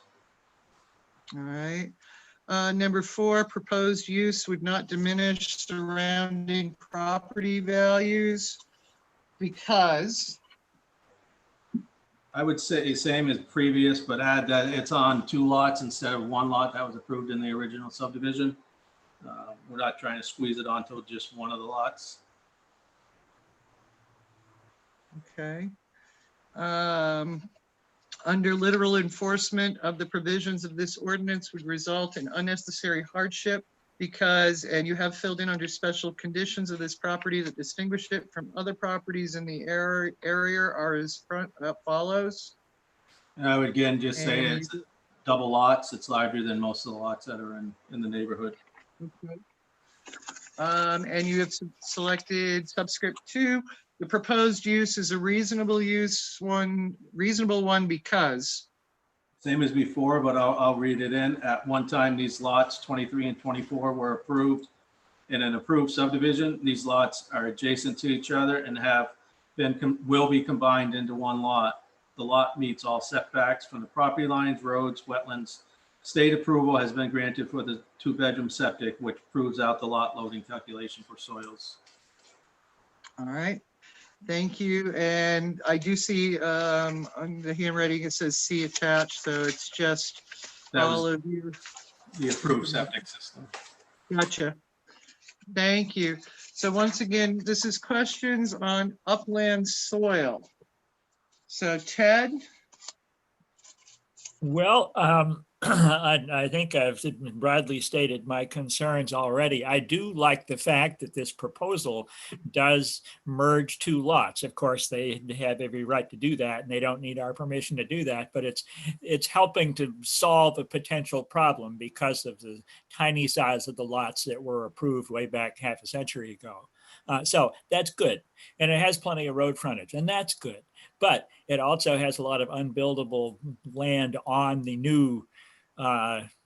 All right. Number 4, proposed use would not diminish surrounding property values because, I would say same as previous, but add that it's on 2 lots instead of 1 lot that was approved in the original subdivision. We're not trying to squeeze it onto just one of the lots. okay. Under literal enforcement of the provisions of this ordinance would result in unnecessary hardship because, and you have filled in under special conditions of this property that distinguish it from other properties in the area are as follows. And I would again just say And it's double lots. It's larger than most of the lots that are in the neighborhood. Okay. And you have selected subscript 2. The proposed use is a reasonable one because. Same as before, but I'll read it in. At one time, these lots 23 and 24 were approved in an approved subdivision. These lots are adjacent to each other and will be combined into one lot. The lot meets all setbacks from the property lines, roads, wetlands. State approval has been granted for the 2-bedroom septic, which proves out the lot loading calculation for soils. All right. Thank you. And I do see on the handwriting, it says C attached. So it's just That all was of you. the approved septic system. Gotcha. Thank you. So once again, this is questions on upland soil. So Ted? Well, I think I've broadly stated my concerns already. I do like the fact that this proposal does merge 2 lots. Of course, they have every right to do that, and they don't need our permission to do that, but it's helping to solve a potential problem because of the tiny size of the lots that were approved way back half a century ago. So that's good. And it has plenty of road frontage, and that's good. But it also has a lot of unbuildable land on the new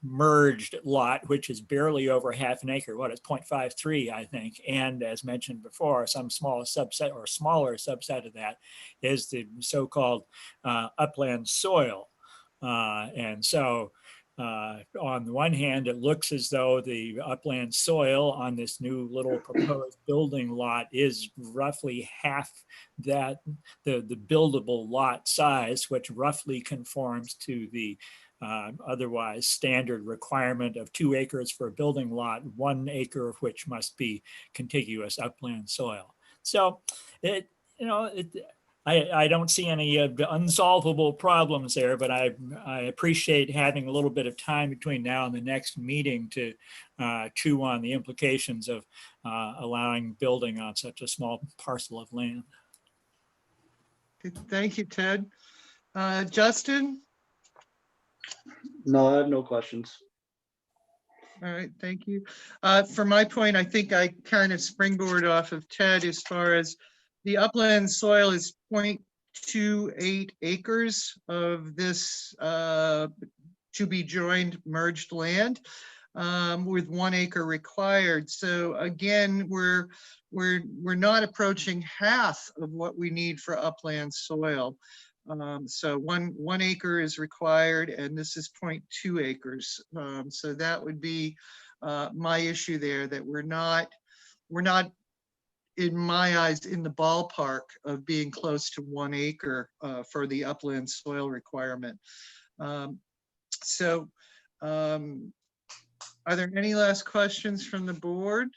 merged lot, which is barely over half an acre. What, it's 0.53, I think. And as mentioned before, some small subset or smaller subset of that is the so-called upland soil. And so on the one hand, it looks as though the upland soil on this new little proposed building lot is roughly half that the buildable lot size, which roughly conforms to the otherwise standard requirement of 2 acres for a building lot, 1 acre of which must be contiguous upland soil. So I don't see any unsolvable problems there, but I appreciate having a little bit of time between now and the next meeting to chew on the implications of allowing building on such a small parcel of land. Thank you, Ted. Justin? No, I have no questions. All right, thank you. For my point, I think I kind of springboard off of Ted as far as the upland soil is 0.28 acres of this to be joined merged land with 1 acre required. So again, we're not approaching half of what we need for upland soil. So one acre is required, and this is 0.2 acres. So that would be my issue there, that we're not, in my eyes, in the ballpark of being close to 1 acre for the upland soil requirement. Are there any last questions from the board?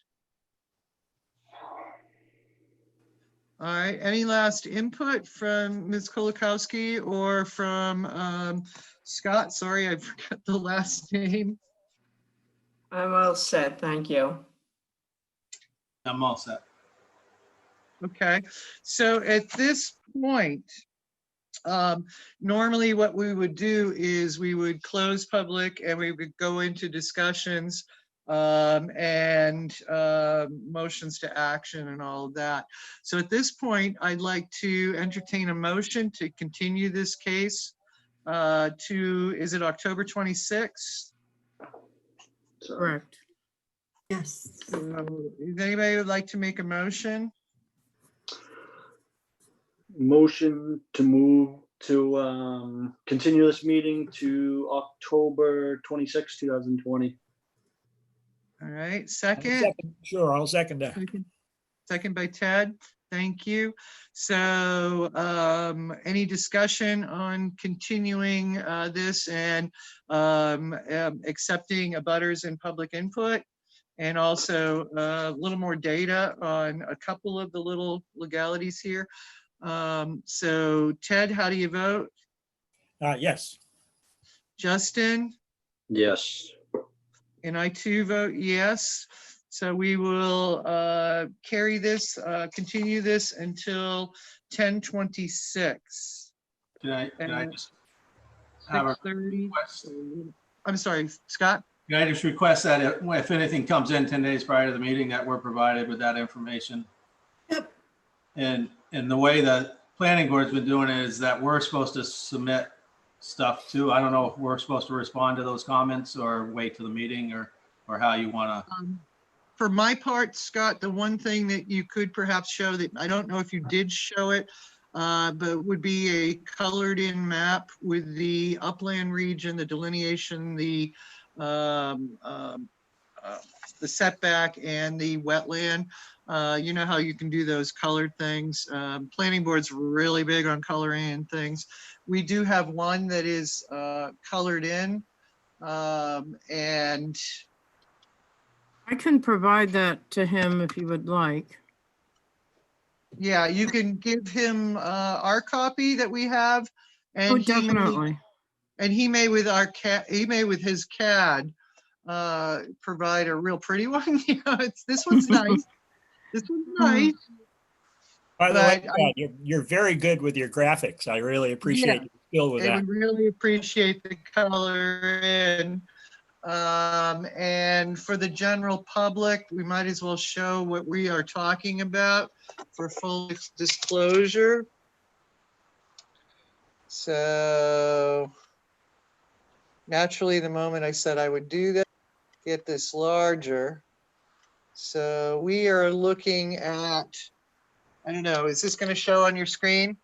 All right, any last input from Ms. Kolakowski or from Scott? Sorry, I forgot the last name. I'm all set, thank you. I'm all set. Okay, so at this point, normally what we would do is we would close public and we would go into discussions and motions to action and all of that. So at this point, I'd like to entertain a motion to continue this case to, is it October 26th? Correct. Yes. Is anybody would like to make a motion? Motion to move to continue this meeting to October 26, 2020. All right, second. Sure, I'll second that. Second by Ted. Thank you. So any discussion on continuing this and accepting abutters and public input? And also a little more data on a couple of the little legalities here. So Ted, how do you vote? Yes. Justin? Yes. And I too vote yes. So we will carry this, continue this until 10:26. Can I just have a 6:30. request? I'm sorry, Scott? Can I just request that if anything comes in 10 days prior to the meeting, that we're provided with that information? Yep. And the way the planning board's been doing it is that we're supposed to submit stuff too. I don't know if we're supposed to respond to those comments or wait to the meeting or how you want to. For my part, Scott, the one thing that you could perhaps show that, I don't know if you did show it, but would be a colored in map with the upland region, the delineation, the setback and the wetland. You know how you can do those colored things. Planning board's really big on coloring and things. We do have one that is colored in, and I can provide that to him if you would like. yeah, you can give him our copy that we have. And Oh, he may- definitely. And he may with our he may with his CAD provide a real pretty one. You know, this one's nice. This one's nice. By the way, But I- you're very good with your graphics. I really appreciate your skill with I that. would really appreciate the color in. And for the general public, we might as well show what we are talking about for full disclosure. So naturally, the moment I said I would do that, get this larger. So we are looking at, I don't know, is this going to show on your screen?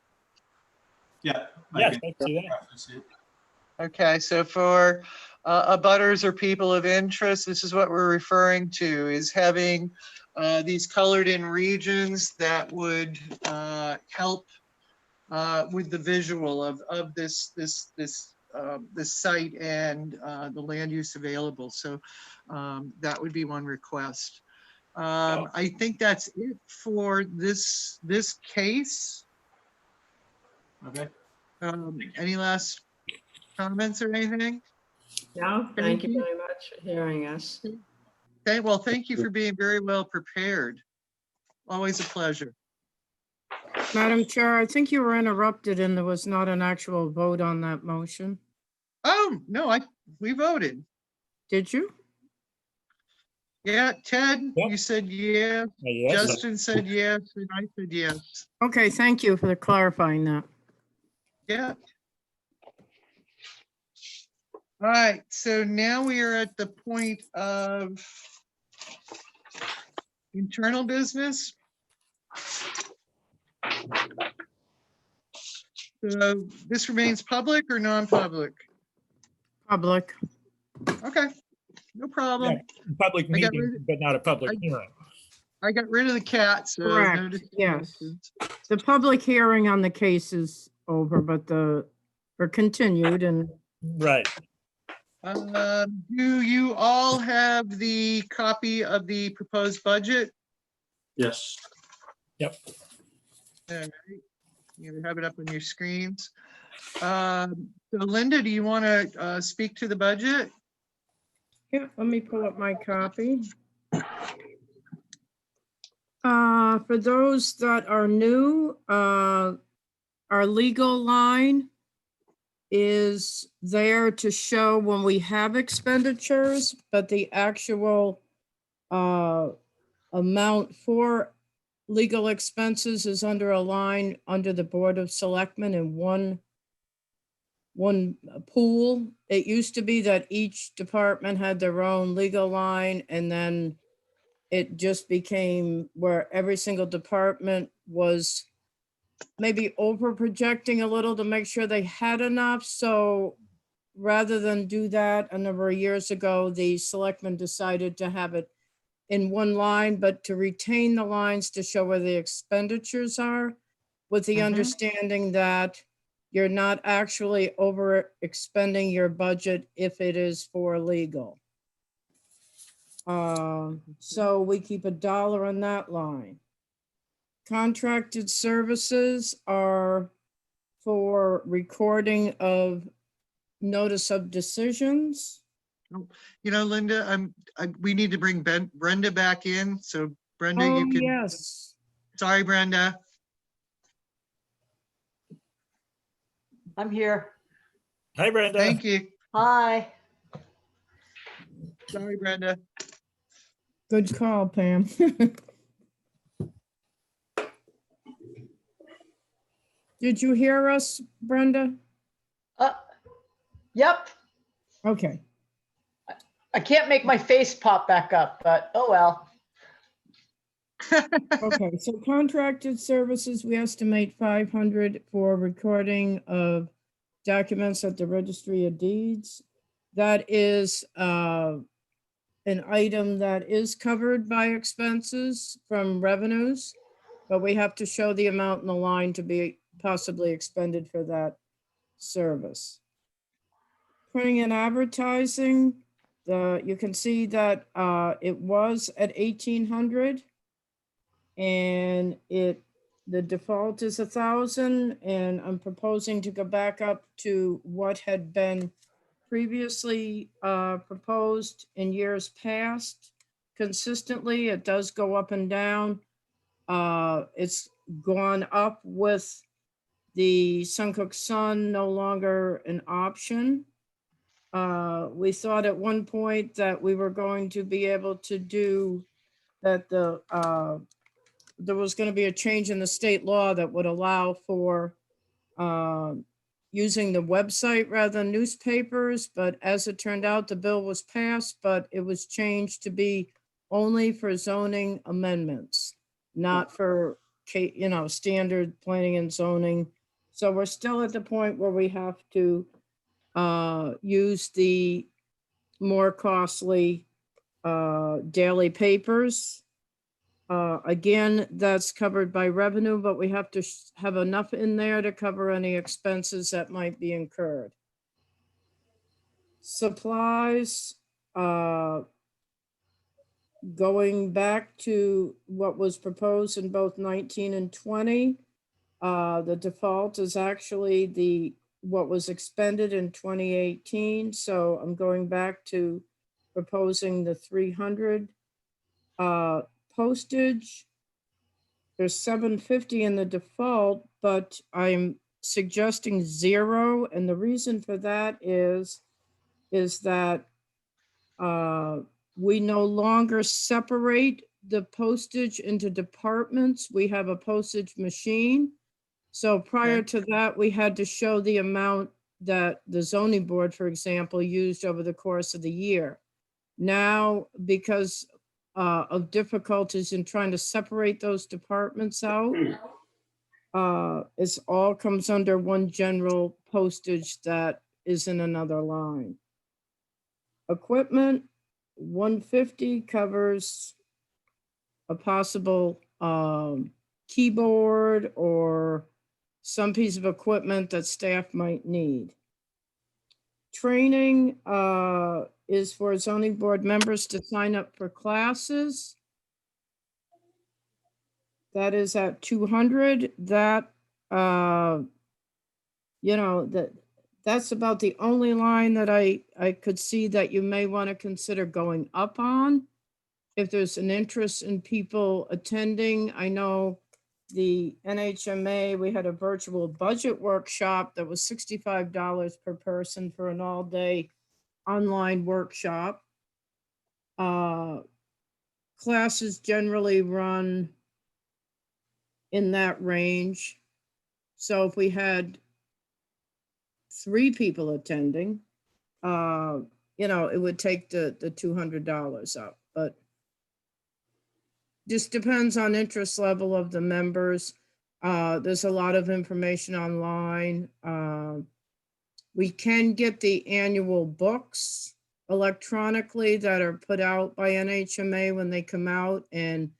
Yeah. Yes, I see that. reference it. Okay, so for abutters or people of interest, this is what we're referring to, is having these colored in regions that would help with the visual of this site and the land use available. So that would be one request. I think that's it for this case. Okay. Any last comments or anything? No, thank you very much for hearing us. Okay, well, thank you for being very well prepared. Always a pleasure. Madam Chair, I think you were interrupted and there was not an actual vote on that motion. Oh, no, we voted. Did you? Yeah, Ted, Yep. you said yes. Yes. Justin said yes, and I said yes. Okay, thank you for clarifying that. Yeah. All right, so now we are at the point of internal business. So this remains public or non-public? Public. Okay, no problem. Yeah, public I got meeting, rid- but not a public I- hearing. I got rid of the cat, so. no Correct, yes. The public hearing on the case is over, but we're continued and Right. Do you all have the copy of the proposed budget? Yes. Yep. All right. You have it up on your screens. So Linda, do you want to speak to the budget? yeah, let me pull up my copy. For those that are new, our legal line is there to show when we have expenditures, but the actual amount for legal expenses is under a line under the Board of Selectmen in one pool. It used to be that each department had their own legal line, and then it just became where every single department was maybe over projecting a little to make sure they had enough. So rather than do that a number of years ago, the selectmen decided to have it in one line, but to retain the lines to show where the expenditures are, with the Mhm. understanding that you're not actually over expending your budget if it is for legal. So we keep $1 on that line. Contracted services are for recording of notice of decisions. You know, Linda, we need to bring Brenda back in. So Brenda, Oh, you can, yes. sorry, Brenda. I'm here. Hi, Brenda. Thank you. Hi. Sorry, Brenda. Good call, Pam. Did you hear us, Brenda? Yep. Okay. I can't make my face pop back up, but oh well. Okay, so contracted services, we estimate 500 for recording of documents at the Registry of Deeds. That is an item that is covered by expenses from revenues, but we have to show the amount in the line to be possibly expended for that service. Printing and advertising, you can see that it was at 1,800. And the default is 1,000, and I'm proposing to go back up to what had been previously proposed in years past. Consistently, it does go up and down. It's gone up with the Suncook Sun no longer an option. We thought at one point that we were going to be able to do that there was going to be a change in the state law that would allow for using the website rather than newspapers, but as it turned out, the bill was passed, but it was changed to be only for zoning amendments, not for, standard planning and zoning. So we're still at the point where we have to use the more costly daily papers. Again, that's covered by revenue, but we have to have enough in there to cover any expenses that might be incurred. Supplies, going back to what was proposed in both 19 and 20, the default is actually what was expended in 2018. So I'm going back to proposing the 300. Postage, there's 750 in the default, but I'm suggesting 0. And the reason for that is that we no longer separate the postage into departments. We have a postage machine. So prior to that, we had to show the amount that the zoning board, for example, used over the course of the year. Now, because of difficulties in trying to separate those departments out, it all comes under one general postage that is in another line. Equipment, 150 covers a possible keyboard or some piece of equipment that staff might need. Training is for zoning board members to sign up for classes. That is at 200. That, that's about the only line that I could see that you may want to consider going up on. If there's an interest in people attending, I know the NHMA, we had a virtual budget workshop that was $65 per person for an all-day online workshop. Classes generally run in that range. So if we had 3 people attending, it would take the $200 up, but just depends on interest level of the members. There's a lot of information online. We can get the annual books electronically that are put out by NHMA when they come out, and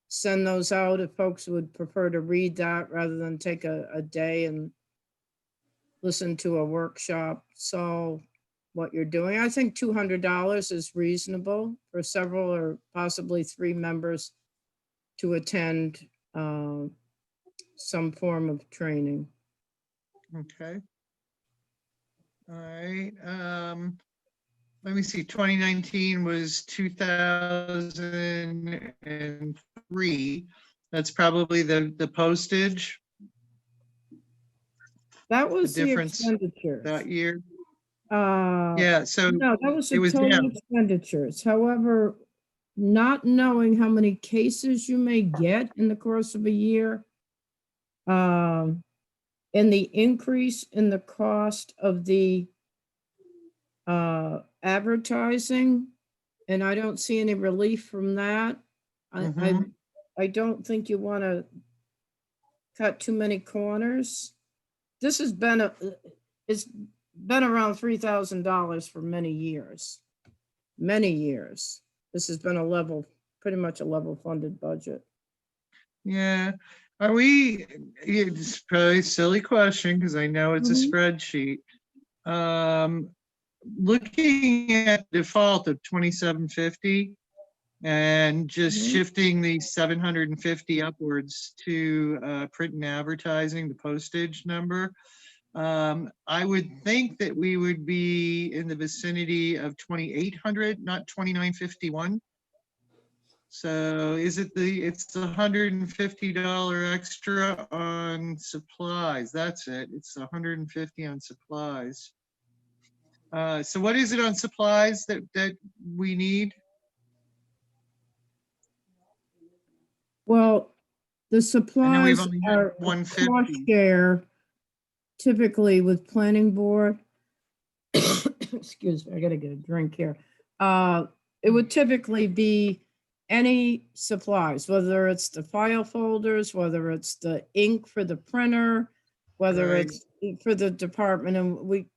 send those out if folks would prefer to read that rather than take a day and listen to a workshop. So what you're doing, I think $200 is reasonable for several or possibly 3 members to attend some form of training. Okay. All right, let me see, 2019 was 2003. That's probably the postage, That was the difference expenditures. that year. Uh, Yeah, so No, that was it the was total down. expenditures. However, not knowing how many cases you may get in the course of a year, and the increase in the cost of the advertising, and I don't see any relief from that. I don't think you want to cut too many corners. This has been it's been around $3,000 for many years. Many years. This has been pretty much a level funded budget. Yeah, are we, it's probably a silly question because I know it's a Mhm. spreadsheet. Looking at default of 2750 and just Mhm. shifting the 750 upwards to print and advertising, the postage number. I would think that we would be in the vicinity of 2,800, not 2,951. So is it it's the $150 extra on supplies? That's it. It's 150 on supplies. So what is it on supplies that we need? Well, the I know we've supplies only had are a cost 150. share typically with planning board. Excuse me, I gotta get a drink here. It would typically be any supplies, whether it's the file folders, whether it's the ink for the printer, whether Right. it's for the department, and we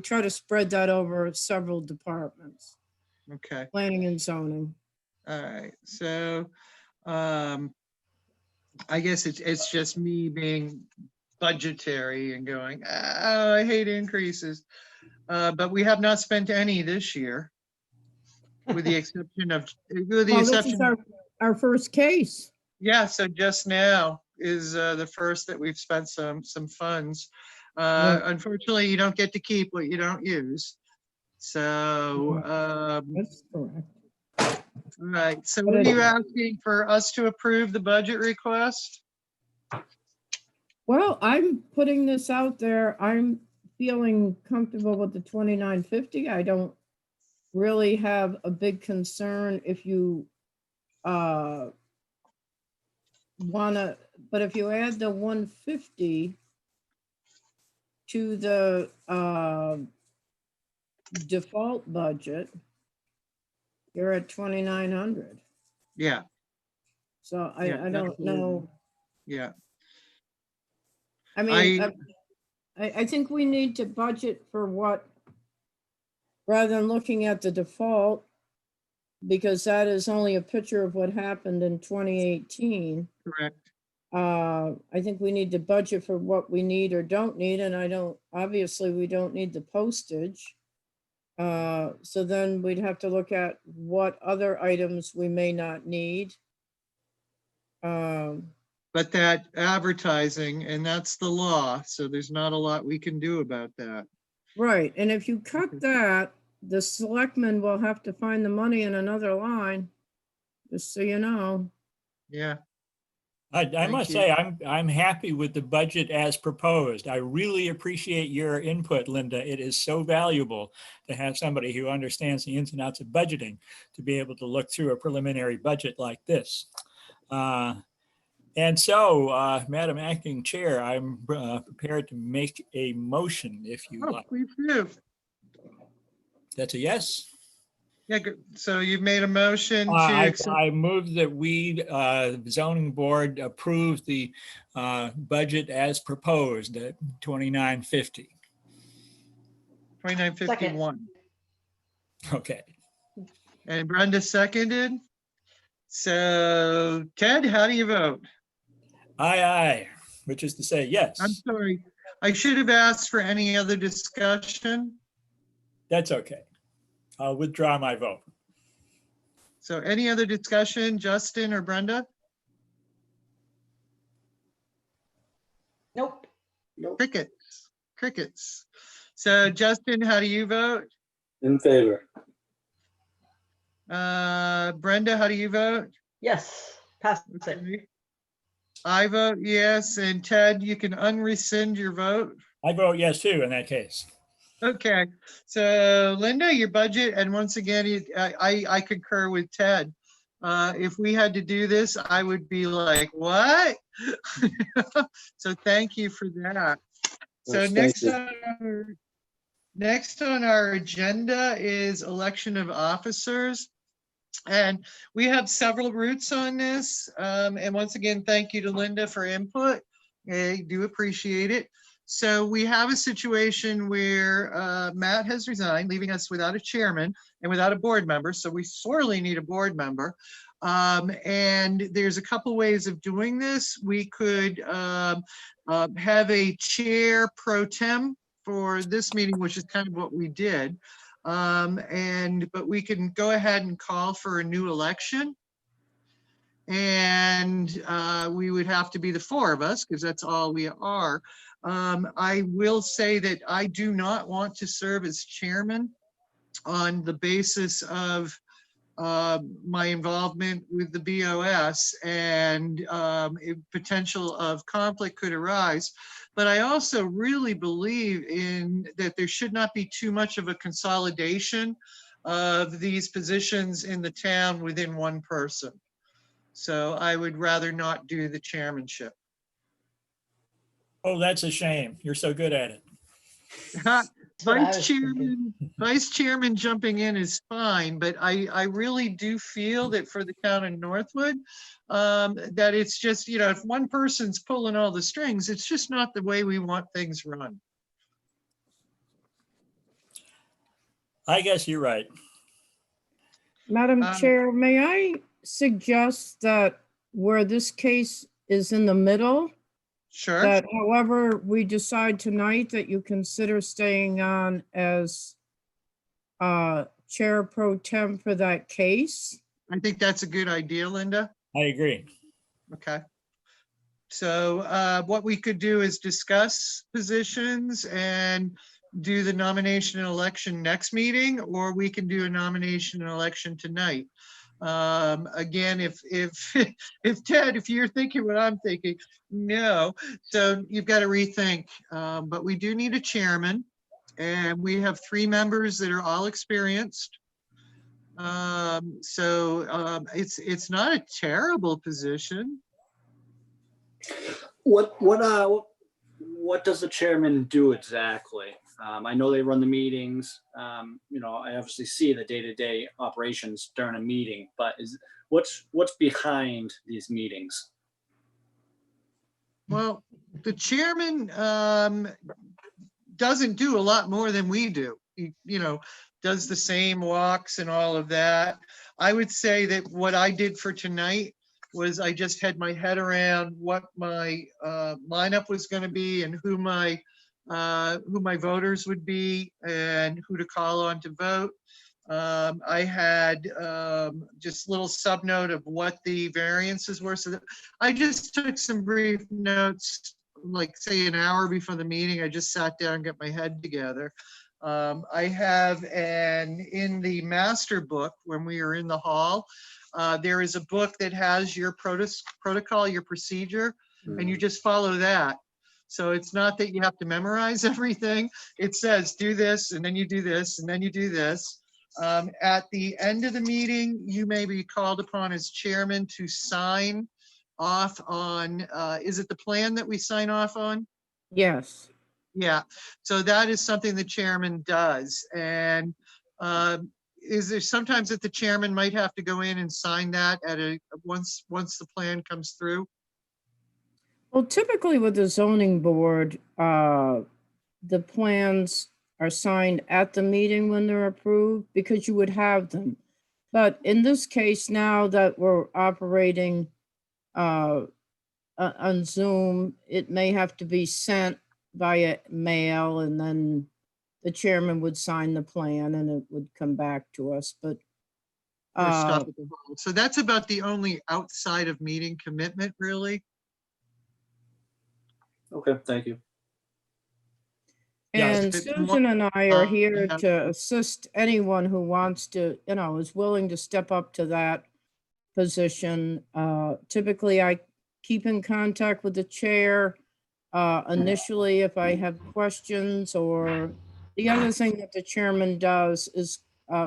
try to spread that over several departments, Okay. planning and zoning. All right. So I guess it's just me being budgetary and going, oh, I hate increases. But we have not spent any this year, with the exception of, Well, this is our first case. yeah, so just now is the first that we've spent some funds. Right. Unfortunately, you don't get to keep what you don't use. So, That's correct. all right, so But what are you it- asking for us to approve the budget request? Well, I'm putting this out there. I'm feeling comfortable with the 2950. I don't really have a big concern if you wanna, but if you add the 150 to the default budget, you're at 2,900. Yeah, So Yeah, I don't know. yeah. I mean, I think we need to budget for what, rather than looking at the default, because that is only a picture of what happened in 2018. Correct. I think we need to budget for what we need or don't need, and obviously we don't need the postage. So then we'd have to look at what other items we may not need. But that advertising, and that's the law, so there's not a lot we can do about that. Right, and if you cut that, the selectmen will have to find the money in another line, just so you know. Yeah, I must you. say, I'm happy with the budget as proposed. I really appreciate your input, Linda. It is so valuable to have somebody who understands the ins and outs of budgeting to be able to look through a preliminary budget like this. And so, Madam Acting Chair, I'm prepared to make a motion if you oh, like. please do. That's a yes? Yeah, good. So you've made a motion to I accept. move that we, zoning board, approve the budget as proposed at 2950. 2951. Okay. And Brenda seconded. So Ted, how do you vote? Aye, which is to say I'm yes. sorry. I should have asked for any other discussion. That's okay. I'll withdraw my vote. So any other discussion, Justin or Brenda? Nope. Crickets, crickets. So Justin, how do you vote? In favor. Brenda, how do you vote? Yes, pass it. Okay. I vote yes, and Ted, you can unrescind your vote. I vote yes too in that case. Okay, so Linda, your budget, and once again, I concur with Ted. If we had to do this, I would be like, what? So thank you for that. So Yes, thank next on our agenda is election of officers. And we have several routes on this. And once again, thank you to Linda for input. I do appreciate it. So we have a situation where Matt has resigned, leaving us without a chairman and without a board member. So we sorely need a board member. And there's a couple ways of doing this. We could have a chair pro tem for this meeting, which is kind of what we did. But we can go ahead and call for a new election. And we would have to be the four of us because that's all we are. I will say that I do not want to serve as chairman on the basis of my involvement with the BOS and potential of conflict could arise. But I also really believe in that there should not be too much of a consolidation of these positions in the town within one person. So I would rather not do the chairmanship. Oh, that's a shame. You're so good at it. what I was thinking. Vice chairman jumping in is fine, but I really do feel that for the town of Northwood, that it's just, you know, if one person's pulling all the strings, it's just not the way we want things run. I guess you're right. Madam Um, Chair, may I suggest that where this case is in the middle, Sure. that however we decide tonight, that you consider staying on as chair pro tem for that case? I think that's a good idea, Linda. I agree. Okay. So what we could do is discuss positions and do the nomination and election next meeting, or we can do a nomination and election tonight. Again, if Ted, if you're thinking what I'm thinking, no. So you've got to rethink. But we do need a chairman, and we have 3 members that are all experienced. It's not a terrible position. What does the chairman do exactly? I know they run the meetings. You know, I obviously see the day-to-day operations during a meeting, but what's behind these meetings? Well, the chairman doesn't do a lot more than we do. He, you know, does the same walks and all of that. I would say that what I did for tonight was I just had my head around what my lineup was going to be and who my voters would be and who to call on to vote. I had just little sub note of what the variances were. So that I just took some brief notes, like say an hour before the meeting. I just sat down and got my head together. I have in the master book, when we are in the hall, there is a book that has your protocol, your procedure, and you just follow that. So it's not that you have to memorize everything. It says do this, and then you do this, and then you do this. At the end of the meeting, you may be called upon as chairman to sign off on, is it the plan that we sign off on? Yes. Yeah, so that is something the chairman does. And is there sometimes that the chairman might have to go in and sign that at once the plan comes through? Well, typically with the zoning board, the plans are signed at the meeting when they're approved, because you would have them. But in this case, now that we're operating on Zoom, it may have to be sent via mail, and then the chairman would sign the plan and it would come back to us, but Or stop at the hall. So that's about the only outside of meeting commitment, really. Okay, thank you. Yes, And if it's more- Susan and I are here yeah. to assist anyone who wants to, is willing to step up to that position. Typically, I keep in contact with the chair initially if I have questions, or the other thing that the chairman does is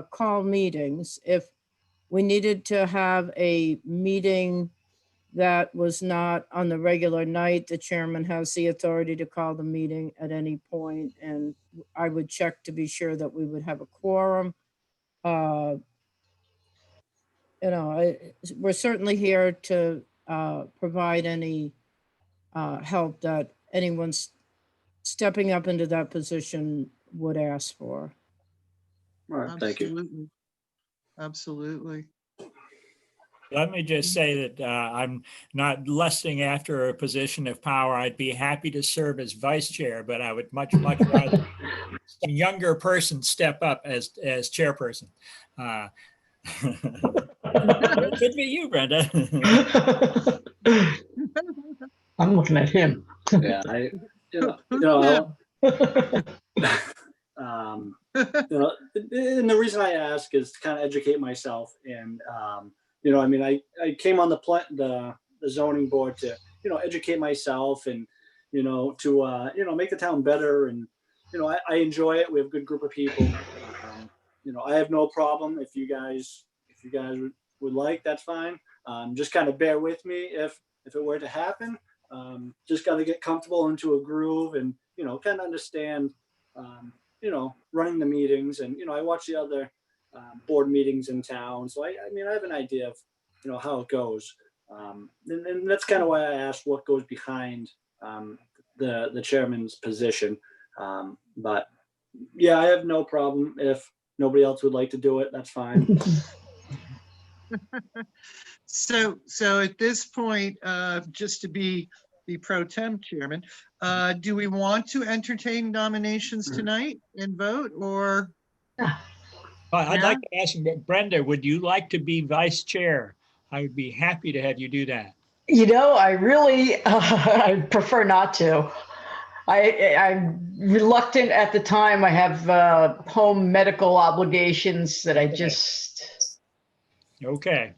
call meetings. If we needed to have a meeting that was not on the regular night, the chairman has the authority to call the meeting at any point, and I would check to be sure that we would have a quorum. We're certainly here to provide any help that anyone's stepping up into that position would ask for. All right, thank you. Absolutely. Absolutely. Let me just say that I'm not lusting after a position of power. I'd be happy to serve as vice chair, but I would much rather a younger person step up as chairperson. Could be you, Brenda. I'm looking at him. Yeah, and the reason I ask is to kind of educate myself, and I came on the zoning board to educate myself, and to make the town better, and I enjoy it. We have a good group of people. I have no problem if you guys would like, that's fine. Just kind of bear with me if it were to happen. Just got to get comfortable into a groove, and kind of understand running the meetings, and I watch the other board meetings in town, so I have an idea of how it goes, and that's kind of why I asked what goes behind the chairman's position, but yeah, I have no problem if nobody else would like to do it, that's fine. So at this point, just to be the pro temp chairman, do we want to entertain nominations tonight and vote, or? I'd like to ask Brenda, would you like to be vice chair? I would be happy to have you do that. I really, I prefer not to. I'm reluctant at the time. I have home medical obligations that I just. Okay.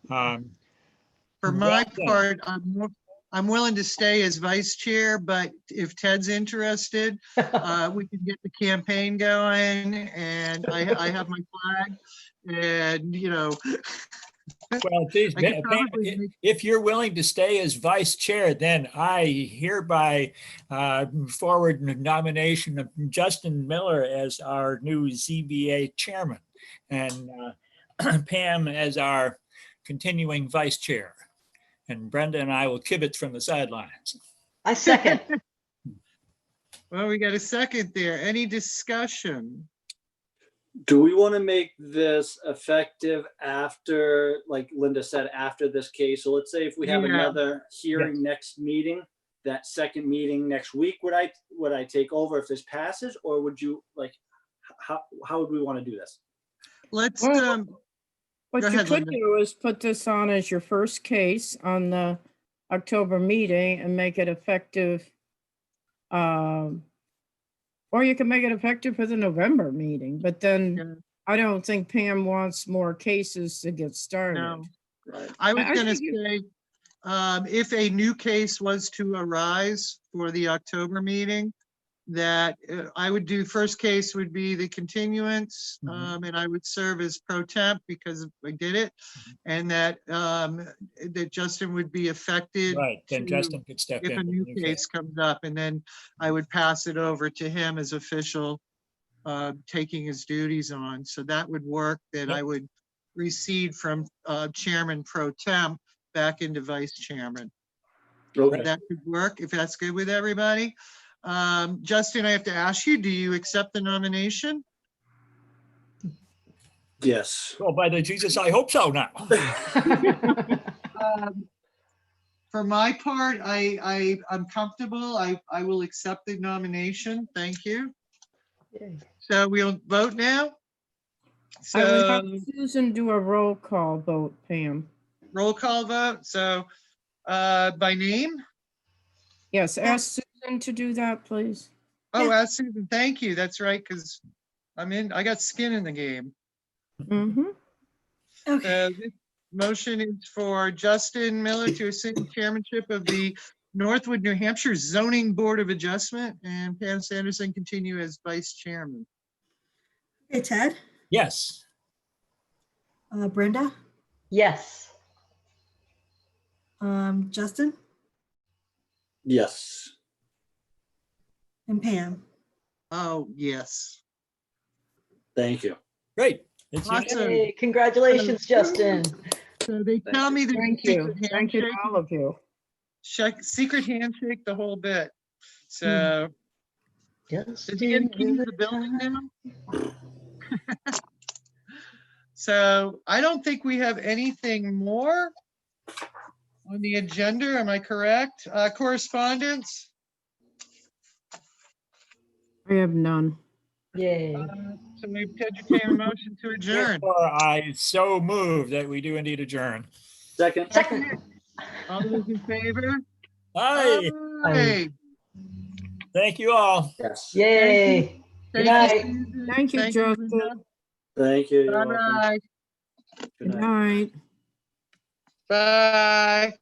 For my part, I'm willing to stay as vice chair, but if Ted's interested, we can get the campaign going, and I have my flag, and Well, geez, I could probably if you're willing to stay as vice chair, then I hereby forward nomination of Justin Miller as our new ZBA chairman, and Pam as our continuing vice chair. And Brenda and I will kibitz from the sidelines. I second. Well, we got a second there. Any discussion? Do we want to make this effective after, like Linda said, after this case? So let's say if we have another hearing next meeting, that second meeting next week, would I take over if this passes, or would you how would we want to do this? Let's What Go you ahead, could Linda. do is put this on as your first case on the October meeting and make it effective. Or you can make it effective for the November meeting, but then I don't think Pam wants more cases to get started. No. Right. I was I gonna think say, if a new case was to arise for the October meeting, that I would do, first case would be the continuance, and I would serve as pro temp because I did it, and that Justin would be affected. Right, then to- Justin could step in. If a new case comes up, and then I would pass it over to him as official, taking his duties on. So that would work, that Yep. I would recede from chairman pro temp back into vice chairman. Okay. That could work if that's good with everybody. Justin, I have to ask you, do you accept the nomination? Yes. Oh, by the Jesus, I hope so now. For my part, I'm comfortable. I will accept the nomination. Thank you. So we'll vote now. I would have So Susan do a roll call vote, Pam. roll call vote. So by name. Yes, ask Susan to do that, please. Oh, ask Susan. Thank you. That's right, because I got skin in the game. Mm-hmm. Okay, This motion is for Justin Miller to assume chairmanship of the Northwood, New Hampshire Zoning Board of Adjustment, and Pam Sanderson continue as vice chairman. hey, Ted, Yes. Brenda, Yes. Justin, Yes. and Pam. Oh, yes. Thank you. Great. It's Awesome. unanimous. Hey, congratulations, Justin. So they tell me the Thank you. secret Thank you to handshake, all of you. secret handshake, the whole bit. So does he get a key to the building now? So I don't think we have anything more on the agenda. Am I correct? Correspondence? I have none. Yay. So we entertain a motion to adjourn. Therefore, I so move that we do indeed adjourn. Second. Second. All those in favor? Aye. Aye. Thank you all. Yes. Yay. Good night. Susan. Thank you, Justin. Linda. Thank you. You're welcome. Bye-bye. Good Good night. night. Bye.